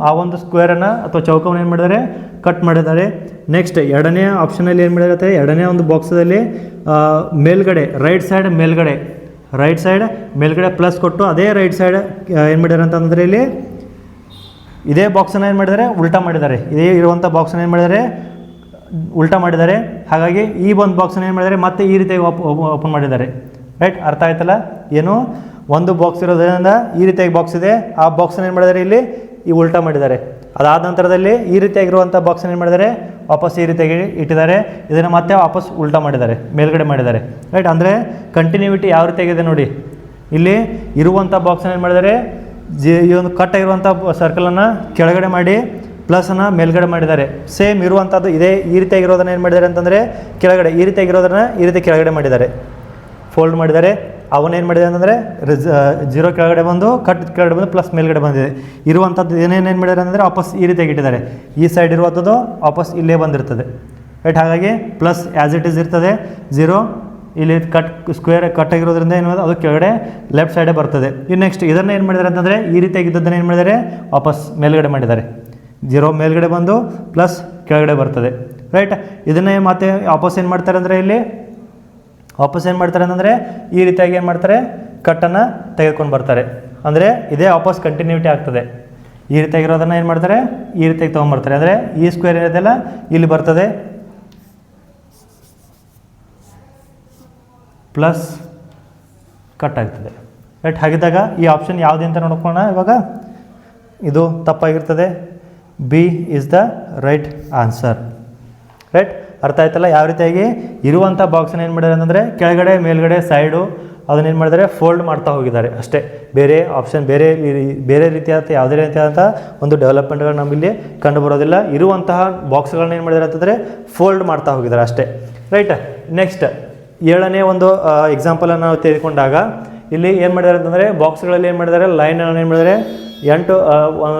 ಆ ಒಂದು ಸ್ಕ್ವೇರನ್ನು ಅಥವಾ ಚೌಕವನ್ನು ಏನು ಮಾಡಿದ್ದಾರೆ ಕಟ್ ಮಾಡಿದ್ದಾರೆ. ನೆಕ್ಸ್ಟ್ 2ನೇ ಆಪ್ಷನಲ್ಲಿ ಏನು ಮಾಡಿರುತ್ತೆ, 2ನೇ ಒಂದು ಬಾಕ್ಸಲ್ಲಿ ಮೇಲ್ಗಡೆ ರೈಟ್ ಸೈಡ್ ಮೇಲ್ಗಡೆ ಪ್ಲಸ್ ಕೊಟ್ಟು ಅದೇ ರೈಟ್ ಸೈಡ್ ಏನು ಮಾಡಿದ್ದಾರೆ ಅಂತಂದರೆ ಇಲ್ಲಿ ಇದೇ ಬಾಕ್ಸನ್ನು ಏನು ಮಾಡಿದ್ದಾರೆ ಉಲ್ಟಾ ಮಾಡಿದ್ದಾರೆ. ಇದೇ ಇರುವಂಥ ಬಾಕ್ಸನ್ನು ಏನು ಮಾಡಿದ್ದಾರೆ ಉಲ್ಟಾ ಮಾಡಿದ್ದಾರೆ. ಹಾಗಾಗಿ ಈ ಒಂದು ಬಾಕ್ಸನ್ನು ಏನು ಮಾಡಿದ್ದಾರೆ ಮತ್ತೆ ಈ ರೀತಿಯಾಗಿ ಓಪನ್ ಮಾಡಿದ್ದಾರೆ. ರೈಟ್. ಅರ್ಥ ಆಯ್ತಲ್ಲ? ಏನು ಒಂದು ಬಾಕ್ಸ್ ಇರೋದ್ರಿಂದ ಈ ರೀತಿಯಾಗಿ ಬಾಕ್ಸ್ ಇದೆ, ಆ ಬಾಕ್ಸನ್ನು ಏನು ಮಾಡಿದ್ದಾರೆ ಇಲ್ಲಿ ಈ ಉಲ್ಟಾ ಮಾಡಿದ್ದಾರೆ. ಅದಾದ ನಂತರದಲ್ಲಿ ಈ ರೀತಿಯಾಗಿರುವಂಥ ಬಾಕ್ಸನ್ನು ಏನು ಮಾಡಿದ್ದಾರೆ ವಾಪಸ್ ಈ ರೀತಿಯಾಗಿ ಇಟ್ಟಿದ್ದಾರೆ. ಇದನ್ನು ಮತ್ತೆ ವಾಪಸ್ ಉಲ್ಟಾ ಮಾಡಿದ್ದಾರೆ, ಮೇಲ್ಗಡೆ ಮಾಡಿದ್ದಾರೆ. ರೈಟ್. ಅಂದರೆ ಕಂಟಿನ್ಯೂಟಿ ಯಾವ ರೀತಿಯಾಗಿದೆ ನೋಡಿ. ಇಲ್ಲಿ ಇರುವಂಥ ಬಾಕ್ಸನ್ನು ಏನು ಮಾಡಿದ್ದಾರೆ ಈ ಒಂದು ಕಟ್ ಆಗಿರುವಂಥ ಸರ್ಕಲನ್ನು ಕೆಳಗಡೆ ಮಾಡಿ ಪ್ಲಸನ್ನು ಮೇಲ್ಗಡೆ ಮಾಡಿದ್ದಾರೆ. ಸೇಮ್ ಇರುವಂಥದ್ದು ಇದೇ ಈ ರೀತಿಯಾಗಿರೋದನ್ನು ಏನು ಮಾಡಿದ್ದಾರೆ ಅಂತಂದರೆ ಕೆಳಗಡೆ ಈ ರೀತಿಯಾಗಿರೋದನ್ನು ಈ ರೀತಿ ಕೆಳಗಡೆ ಮಾಡಿದ್ದಾರೆ, ಫೋಲ್ಡ್ ಮಾಡಿದ್ದಾರೆ. ಅವನೇನು ಮಾಡಿದೆ ಅಂತಂದರೆ 0 ಕೆಳಗಡೆ ಬಂದು ಕಟ್ ಕೆಳಗಡೆ ಬಂದು ಪ್ಲಸ್ ಮೇಲ್ಗಡೆ ಬಂದಿದೆ. ಇರುವಂಥದ್ದು ಏನೇನು ಮಾಡಿದ್ದಾರೆ ಅಂದರೆ ವಾಪಸ್ ಈ ರೀತಿಯಾಗಿ ಇಟ್ಟಿದ್ದಾರೆ. ಈ ಸೈಡ್ ಇರುವಂಥದ್ದು ವಾಪಸ್ ಇಲ್ಲೇ ಬಂದಿರ್ತದೆ, ರೈಟ್. ಹಾಗಾಗಿ ಪ್ಲಸ್ ಆ್ಯಸ್ ಇಟ್ ಈಸ್ ಇರ್ತದೆ, 0 ಇಲ್ಲಿ ಕಟ್ ಸ್ಕ್ವೇರ್ ಕಟ್ ಆಗಿರೋದ್ರಿಂದ ಏನು ಅದು ಕೆಳಗಡೆ ಲೆಫ್ಟ್ ಸೈಡೇ ಬರ್ತದೆ. ಇನ್ನು ನೆಕ್ಸ್ಟ್ ಇದನ್ನು ಏನು ಮಾಡಿದ್ದಾರೆ ಅಂತಂದರೆ ಈ ರೀತಿಯಾಗಿದ್ದನ್ನು ಏನು ಮಾಡಿದ್ದಾರೆ ವಾಪಸ್ ಮೇಲ್ಗಡೆ ಮಾಡಿದ್ದಾರೆ. 0 ಮೇಲ್ಗಡೆ ಬಂದು ಪ್ಲಸ್ ಕೆಳಗಡೆ ಬರ್ತದೆ, ರೈಟ್. ಇದನ್ನೇ ಮತ್ತೆ ವಾಪಸ್ ಏನು ಮಾಡ್ತಾರೆ ಅಂದರೆ ಇಲ್ಲಿ ವಾಪಸ್ ಏನು ಮಾಡ್ತಾರೆ ಅಂತಂದರೆ ಈ ರೀತಿಯಾಗಿ ಏನು ಮಾಡ್ತಾರೆ ಕಟ್ಟನ್ನು ತೆಗೆದುಕೊಂಡು ಬರ್ತಾರೆ. ಅಂದರೆ ಇದೇ ವಾಪಸ್ ಕಂಟಿನ್ಯೂಟಿ ಆಗ್ತದೆ. ಈ ರೀತಿಯಾಗಿರೋದನ್ನು ಏನು ಮಾಡ್ತಾರೆ ಈ ರೀತಿಯಾಗಿ ತೊಗೊಂಬರ್ತಾರೆ. ಅಂದರೆ ಈ ಸ್ಕ್ವೇರ್ ಏನಿದೆಯಲ್ಲ ಇಲ್ಲಿ ಬರ್ತದೆ ಪ್ಲಸ್ ಕಟ್ ಆಗ್ತದೆ, ರೈಟ್. ಹಾಗಿದ್ದಾಗ ಈ ಆಪ್ಷನ್ ಯಾವುದು ಅಂತ ನೋಡ್ಕೊಳ್ಳೋಣ. ಇವಾಗ ಇದು ತಪ್ಪಾಗಿರ್ತದೆ. B is the right answer, right. ಅರ್ಥ ಆಯ್ತಲ್ಲ ಯಾವ ರೀತಿಯಾಗಿ ಇರುವಂಥ ಬಾಕ್ಸನ್ನು ಏನು ಮಾಡಿದ್ದಾರೆ ಅಂತಂದರೆ ಕೆಳಗಡೆ ಮೇಲ್ಗಡೆ ಸೈಡು ಅದನ್ನೇನು ಮಾಡಿದ್ದಾರೆ ಫೋಲ್ಡ್ ಮಾಡ್ತಾ ಹೋಗಿದ್ದಾರೆ ಅಷ್ಟೇ. ಬೇರೆ ಆಪ್ಷನ್ ಬೇರೆ ರೀತಿಯಾದ ಯಾವುದೇ ರೀತಿಯಾದಂಥ ಒಂದು ಡೆವಲಪ್ಮೆಂಟ್ಗಳು ನಮ್ಮಲ್ಲಿ ಕಂಡು ಬರೋದಿಲ್ಲ. ಇರುವಂತಹ ಬಾಕ್ಸ್ಗಳನ್ನ ಏನು ಮಾಡಿದ್ದಾರೆ ಅಂತಂದರೆ ಫೋಲ್ಡ್ ಮಾಡ್ತಾ ಹೋಗಿದ್ದಾರೆ ಅಷ್ಟೇ, ರೈಟ್. ನೆಕ್ಸ್ಟ್ 7ನೇ ಒಂದು ಎಕ್ಸಾಂಪಲನ್ನು ನಾವು ತೆಗೆದುಕೊಂಡಾಗ ಇಲ್ಲಿ ಏನು ಮಾಡಿದ್ದಾರೆ ಅಂತಂದರೆ ಬಾಕ್ಸ್ಗಳಲ್ಲಿ ಏನು ಮಾಡಿದ್ದಾರೆ ಲೈನನ್ನು ಏನು ಮಾಡಿದ್ದಾರೆ 8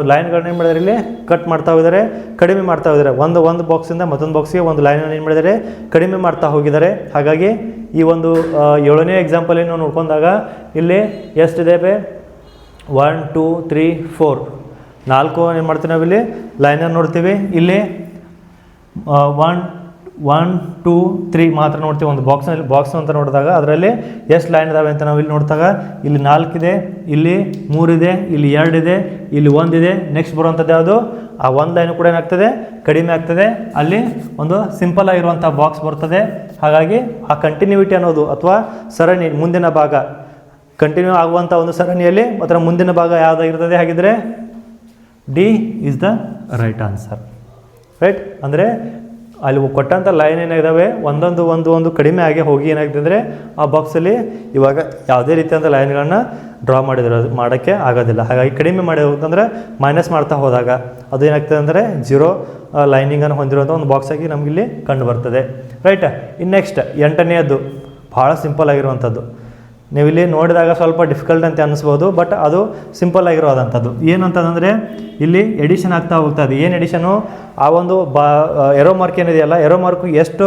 ಲೈನ್ಗಳನ್ನ ಏನು ಮಾಡಿದ್ದಾರೆ ಇಲ್ಲಿ ಕಟ್ ಮಾಡ್ತಾ ಹೋಗಿದ್ದಾರೆ, ಕಡಿಮೆ ಮಾಡ್ತಾ ಹೋಗಿದ್ದಾರೆ. ಒಂದು ಬಾಕ್ಸಿಂದ ಮತ್ತೊಂದು ಬಾಕ್ಸಿಗೆ ಒಂದು ಲೈನನ್ನು ಏನು ಮಾಡಿದ್ದಾರೆ ಕಡಿಮೆ ಮಾಡ್ತಾ ಹೋಗಿದ್ದಾರೆ. ಹಾಗಾಗಿ ಈ ಒಂದು 7ನೇ ಎಕ್ಸಾಂಪಲ್ ಏನು ನೋಡ್ಕೊಂಡಾಗ ಇಲ್ಲಿ ಎಷ್ಟಿದೆ 1 2 3 4 4 ಏನು ಮಾಡ್ತೀವಿ ನಾವಿಲ್ಲಿ ಲೈನನ್ನು ನೋಡ್ತೀವಿ. ಇಲ್ಲಿ 1 2 3 ಮಾತ್ರ ನೋಡ್ತೀವಿ. ಒಂದು ಬಾಕ್ಸ್ ಅಂತ ನೋಡಿದಾಗ ಅದರಲ್ಲಿ ಎಷ್ಟು ಲೈನ್ ಇದಾವೆ ಅಂತ ನಾವು ಇಲ್ಲಿ ನೋಡಿದಾಗ ಇಲ್ಲಿ 4 ಇದೆ, ಇಲ್ಲಿ 3 ಇದೆ, ಇಲ್ಲಿ 2 ಇದೆ, ಇಲ್ಲಿ 1 ಇದೆ. ನೆಕ್ಸ್ಟ್ ಬರುವಂಥದ್ದು ಯಾವುದು ಆ 1 ಲೈನು ಕೂಡ ಏನಾಗ್ತದೆ ಕಡಿಮೆ ಆಗ್ತದೆ. ಅಲ್ಲಿ ಒಂದು ಸಿಂಪಲ್ ಆಗಿರುವಂಥ ಬಾಕ್ಸ್ ಬರ್ತದೆ. ಹಾಗಾಗಿ ಆ ಕಂಟಿನ್ಯೂಟಿ ಅನ್ನೋದು ಅಥವಾ ಸರಣಿ ಮುಂದಿನ ಭಾಗ ಕಂಟಿನ್ಯೂ ಆಗುವಂಥ ಒಂದು ಸರಣಿಯಲ್ಲಿ ಅದರ ಮುಂದಿನ ಭಾಗ ಯಾವುದಾಗಿರ್ತದೆ. ಹಾಗಿದ್ರೆ D is the right answer, right. ಅಂದರೆ ಅಲ್ಲಿ ಕೊಟ್ಟಂಥ ಲೈನ್ ಏನಾಗಿದ್ದಾವೆ ಒಂದು ಕಡಿಮೆ ಆಗಿ ಹೋಗಿ ಏನಾಗ್ತದೆ ಅಂದರೆ ಆ ಬಾಕ್ಸಲ್ಲಿ ಇವಾಗ ಯಾವುದೇ ರೀತಿಯಾದ ಲೈನ್ಗಳನ್ನ ಡ್ರಾ ಮಾಡೋಕ್ಕೆ ಆಗೋದಿಲ್ಲ. ಹಾಗಾಗಿ ಕಡಿಮೆ ಮಾಡಿ ಹೋದಂದ್ರೆ ಮೈನಸ್ ಮಾಡ್ತಾ ಹೋದಾಗ ಅದು ಏನಾಗ್ತದೆ ಅಂದರೆ 0 ಲೈನಿಂಗನ್ನು ಹೊಂದಿರುವಂಥ ಒಂದು ಬಾಕ್ಸಾಗಿ ನಮಗಿಲ್ಲಿ ಕಂಡು ಬರ್ತದೆ, ರೈಟ್. ಇನ್ನು ನೆಕ್ಸ್ಟ್ 8ನೇದು ಭಾಳ ಸಿಂಪಲ್ ಆಗಿರುವಂಥದ್ದು. ನೀವಿಲ್ಲಿ ನೋಡಿದಾಗ ಸ್ವಲ್ಪ ಡಿಫಿಕಲ್ಟ್ ಅಂತ ಅನ್ನಿಸ್ಬೋದು, ಬಟ್ ಅದು ಸಿಂಪಲ್ ಆಗಿರೋದಂಥದ್ದು. ಏನು ಅಂತಂದರೆ ಇಲ್ಲಿ ಎಡಿಷನ್ ಆಗ್ತಾ ಹೋಗ್ತದೆ. ಏನು ಎಡಿಷನು ಆ ಒಂದು ಎರೋ ಮಾರ್ಕ್ ಏನಿದೆಯಲ್ಲ ಎರೋ ಮಾರ್ಕು ಎಷ್ಟು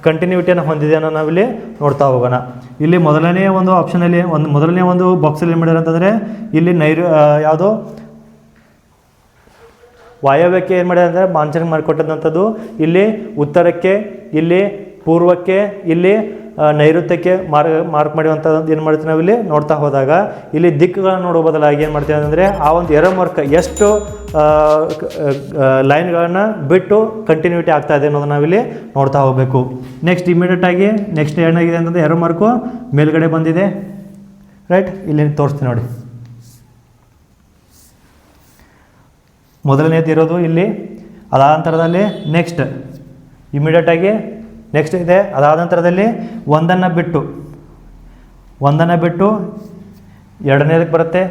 ಕಂಟಿನ್ಯೂಟಿಯನ್ನು ಹೊಂದಿದೆ ಅನ್ನೋ ನಾವಿಲ್ಲಿ ನೋಡ್ತಾ ಹೋಗೋಣ. ಇಲ್ಲಿ ಮೊದಲನೇ ಒಂದು ಆಪ್ಷನಲ್ಲಿ ಮೊದಲನೇ ಒಂದು ಬಾಕ್ಸಲ್ಲಿ ಏನು ಮಾಡಿದ್ದಾರೆ ಅಂತಂದರೆ ಇಲ್ಲಿ ಯಾವುದು ವಾಯವ್ಯಕ್ಕೆ ಏನು ಮಾಡಿದೆ ಅಂದರೆ ಮಾನ್ಚನ್ ಮಾಡಿಕೊಟ್ಟಂಥದ್ದು. ಇಲ್ಲಿ ಉತ್ತರಕ್ಕೆ, ಇಲ್ಲಿ ಪೂರ್ವಕ್ಕೆ, ಇಲ್ಲಿ ನೈಋತ್ಯಕ್ಕೆ ಮಾರ್ಕ್ ಮಾಡುವಂಥದ್ದು ಏನು ಮಾಡ್ತೀವಿ ನಾವಿಲ್ಲಿ ನೋಡ್ತಾ ಹೋದಾಗ ಇಲ್ಲಿ ದಿಕ್ಕುಗಳನ್ನು ನೋಡೋ ಬದಲಾಗಿ ಏನು ಮಾಡ್ತೀವಿ ಅಂದರೆ ಆ ಒಂದು ಎರೋ ಮಾರ್ಕ್ ಎಷ್ಟು ಲೈನ್ಗಳನ್ನು ಬಿಟ್ಟು ಕಂಟಿನ್ಯೂಟಿ ಆಗ್ತಾ ಇದೆ ಅನ್ನೋದನ್ನು ನಾವಿಲ್ಲಿ ನೋಡ್ತಾ ಹೋಗಬೇಕು. ನೆಕ್ಸ್ಟ್ ಇಮಿಡಿಯೇಟಾಗಿ ನೆಕ್ಸ್ಟ್ ಏನಾಗಿದೆ ಅಂತಂದರೆ ಎರೋ ಮಾರ್ಕು ಮೇಲ್ಗಡೆ ಬಂದಿದೆ, ರೈಟ್. ಇಲ್ಲಿ ತೋರಿಸ್ತೀನಿ ನೋಡಿ. ಮೊದಲನೇದು ಇರೋದು ಇಲ್ಲಿ. ಅದಾದ ನಂತರದಲ್ಲಿ ನೆಕ್ಸ್ಟ್ ಇಮಿಡಿಯೇಟಾಗಿ ನೆಕ್ಸ್ಟ್ ಇದೆ. ಅದಾದ ನಂತರದಲ್ಲಿ ಒಂದನ್ನು ಬಿಟ್ಟು ಎರಡನೇದಕ್ಕೆ ಬರುತ್ತೆ.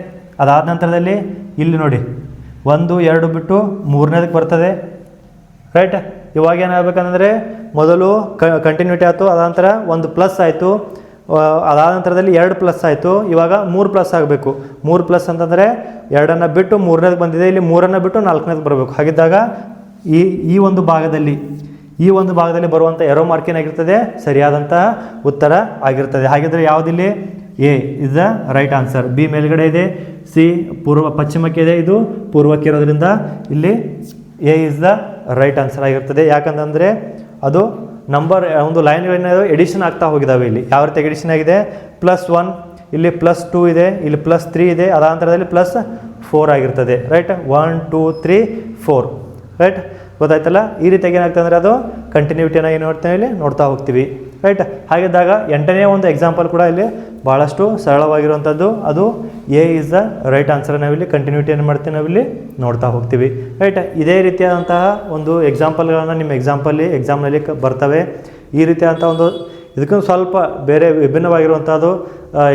ಅದಾದ ನಂತರದಲ್ಲಿ ಇಲ್ಲಿ ನೋಡಿ 1 2 ಬಿಟ್ಟು 3ನೇದಕ್ಕೆ ಬರ್ತದೆ, ರೈಟ್. ಇವಾಗ ಏನಾಗಬೇಕಂದ್ರೆ ಮೊದಲು ಕಂಟಿನ್ಯೂಟಿ ಆಯಿತು, ಅದಾದ ನಂತರ ಒಂದು ಪ್ಲಸ್ ಆಯಿತು, ಅದಾದ ನಂತರದಲ್ಲಿ 2 ಪ್ಲಸ್ ಆಯಿತು. ಇವಾಗ 3 ಪ್ಲಸ್ ಆಗಬೇಕು. 3 ಪ್ಲಸ್ ಅಂತಂದರೆ 2ಅನ್ನು ಬಿಟ್ಟು 3ನೇದಕ್ಕೆ ಬಂದಿದೆ, ಇಲ್ಲಿ 3ಅನ್ನು ಬಿಟ್ಟು 4ನೇದಕ್ಕೆ ಬರಬೇಕು. ಹಾಗಿದ್ದಾಗ ಈ ಒಂದು ಭಾಗದಲ್ಲಿ ಬರುವಂಥ ಎರೋ ಮಾರ್ಕ್ ಏನಾಗಿರ್ತದೆ ಸರಿಯಾದಂತಹ ಉತ್ತರ ಆಗಿರ್ತದೆ. ಹಾಗಿದ್ರೆ ಯಾವುದಿಲ್ಲಿ A is the right answer. B ಮೇಲ್ಗಡೆ ಇದೆ, ಸಿ ಪಶ್ಚಿಮಕ್ಕೆ ಇದೆ, ಇದು ಪೂರ್ವಕ್ಕೆ ಇರೋದ್ರಿಂದ ಇಲ್ಲಿ A is the right answer ಆಗಿರ್ತದೆ. ಯಾಕಂತಂದರೆ ಅದು ನಂಬರ್ ಒಂದು ಲೈನ್ಗಳೇನಾದ್ರು ಎಡಿಷನ್ ಆಗ್ತಾ ಹೋಗಿದ್ದಾವೆ. ಇಲ್ಲಿ ಯಾವ ರೀತಿ ಎಡಿಷನ್ ಆಗಿದೆ +1, ಇಲ್ಲಿ +2 ಇದೆ, ಇಲ್ಲಿ +3 ಇದೆ, ಅದಾದ ನಂತರದಲ್ಲಿ +4 ಆಗಿರ್ತದೆ, ರೈಟ್. 1 2 3 4, ರೈಟ್. ಗೊತ್ತಾಯ್ತಲ್ಲ. ಈ ರೀತಿಯಾಗಿ ಏನಾಗ್ತದೆ ಅಂದರೆ ಅದು ಕಂಟಿನ್ಯೂಟಿಯನ್ನು ಏನು ಮಾಡ್ತೇವೆ ಇಲ್ಲಿ ನೋಡ್ತಾ ಹೋಗ್ತೀವಿ, ರೈಟ್. ಹಾಗಿದ್ದಾಗ 8ನೇ ಒಂದು ಎಕ್ಸಾಂಪಲ್ ಕೂಡ ಇಲ್ಲಿ ಭಾಳಷ್ಟು ಸರಳವಾಗಿರುವಂಥದ್ದು. ಅದು A is the right answer. ನಾವಿಲ್ಲಿ ಕಂಟಿನ್ಯೂಟಿಯನ್ನು ಮಾಡ್ತೀವಿ, ನಾವಿಲ್ಲಿ ನೋಡ್ತಾ ಹೋಗ್ತೀವಿ, ರೈಟ್. ಇದೇ ರೀತಿಯಾದಂತಹ ಒಂದು ಎಕ್ಸಾಂಪಲ್ಗಳನ್ನು ನಿಮ್ಮ ಎಕ್ಸಾಮ್ನಲ್ಲಿ ಬರ್ತವೆ. ಈ ರೀತಿಯಾದಂಥ ಒಂದು ಇದಕ್ಕೊಂದು ಸ್ವಲ್ಪ ಬೇರೆ ವಿಭಿನ್ನವಾಗಿರುವಂಥದ್ದು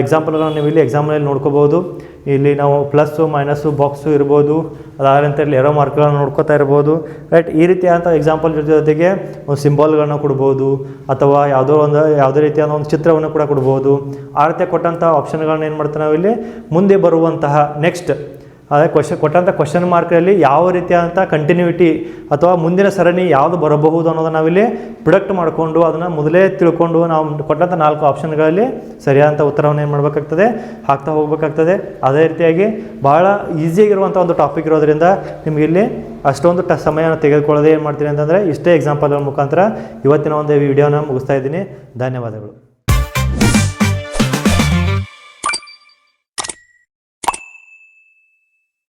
ಎಕ್ಸಾಂಪಲ್ಗಳನ್ನು ನೀವು ಇಲ್ಲಿ ಎಕ್ಸಾಂಪಲಲ್ಲಿ ನೋಡ್ಕೋಬೋದು. ಇಲ್ಲಿ ನಾವು ಪ್ಲಸ್ಸು ಮೈನಸ್ಸು ಬಾಕ್ಸು ಇರ್ಬೋದು, ಅದಾದಂಥ ಇಲ್ಲಿ ಎರೋ ಮಾರ್ಕ್ಗಳನ್ನು ನೋಡ್ಕೋತಾ ಇರ್ಬೋದು. ರೈಟ್, ಈ ರೀತಿಯಾದಂಥ ಎಕ್ಸಾಂಪಲ್ ಜೊತೆಗೆ ಒಂದು ಸಿಂಬಾಲ್ಗಳನ್ನ ಕೊಡ್ಬೋದು, ಅಥವಾ ಯಾವುದೇ ರೀತಿಯಾದ ಒಂದು ಚಿತ್ರವನ್ನು ಕೂಡ ಕೊಡ್ಬೋದು. ಆ ರೀತಿ ಕೊಟ್ಟಂಥ ಆಪ್ಷನ್ಗಳನ್ನ ಏನು ಮಾಡ್ತೀವಿ ನಾವಿಲ್ಲಿ ಮುಂದೆ ಬರುವಂತಹ ನೆಕ್ಸ್ಟ್ ಅದೇ ಕೊಟ್ಟಂಥ ಕ್ವಶನ್ ಮಾರ್ಕಲ್ಲಿ ಯಾವ ರೀತಿಯಾದಂಥ ಕಂಟಿನ್ಯೂಟಿ ಅಥವಾ ಮುಂದಿನ ಸರಣಿ ಯಾವುದು ಬರಬಹುದು ಅನ್ನೋದನ್ನು ನಾವಿಲ್ಲಿ ಪ್ರಿಡಕ್ಟ್ ಮಾಡಿಕೊಂಡು ಅದನ್ನು ಮೊದಲೇ ತಿಳ್ಕೊಂಡು ನಾವು ಕೊಟ್ಟಂಥ 4 ಆಪ್ಷನ್ಗಳಲ್ಲಿ ಸರಿಯಾದಂಥ ಉತ್ತರವನ್ನು ಏನು ಮಾಡಬೇಕಾಗ್ತದೆ, ಹಾಕ್ತಾ ಹೋಗಬೇಕಾಗ್ತದೆ. ಅದೇ ರೀತಿಯಾಗಿ ಭಾಳ ಈಸಿಯಾಗಿರುವಂಥ ಒಂದು ಟಾಪಿಕ್ ಇರೋದ್ರಿಂದ ನಿಮಗೆ ಇಲ್ಲಿ ಅಷ್ಟೊಂದು ಸಮಯನ ತೆಗೆದುಕೊಳ್ಳದೆ ಏನು ಮಾಡ್ತೀನಿ ಅಂತಂದರೆ ಇಷ್ಟೇ ಎಕ್ಸಾಂಪಲ್ಗಳ ಮುಖಾಂತರ ಇವತ್ತಿನ ಒಂದು ವಿಡಿಯೋನ ಮುಗಿಸ್ತಾ ಇದ್ದೀನಿ. ಧನ್ಯವಾದಗಳು.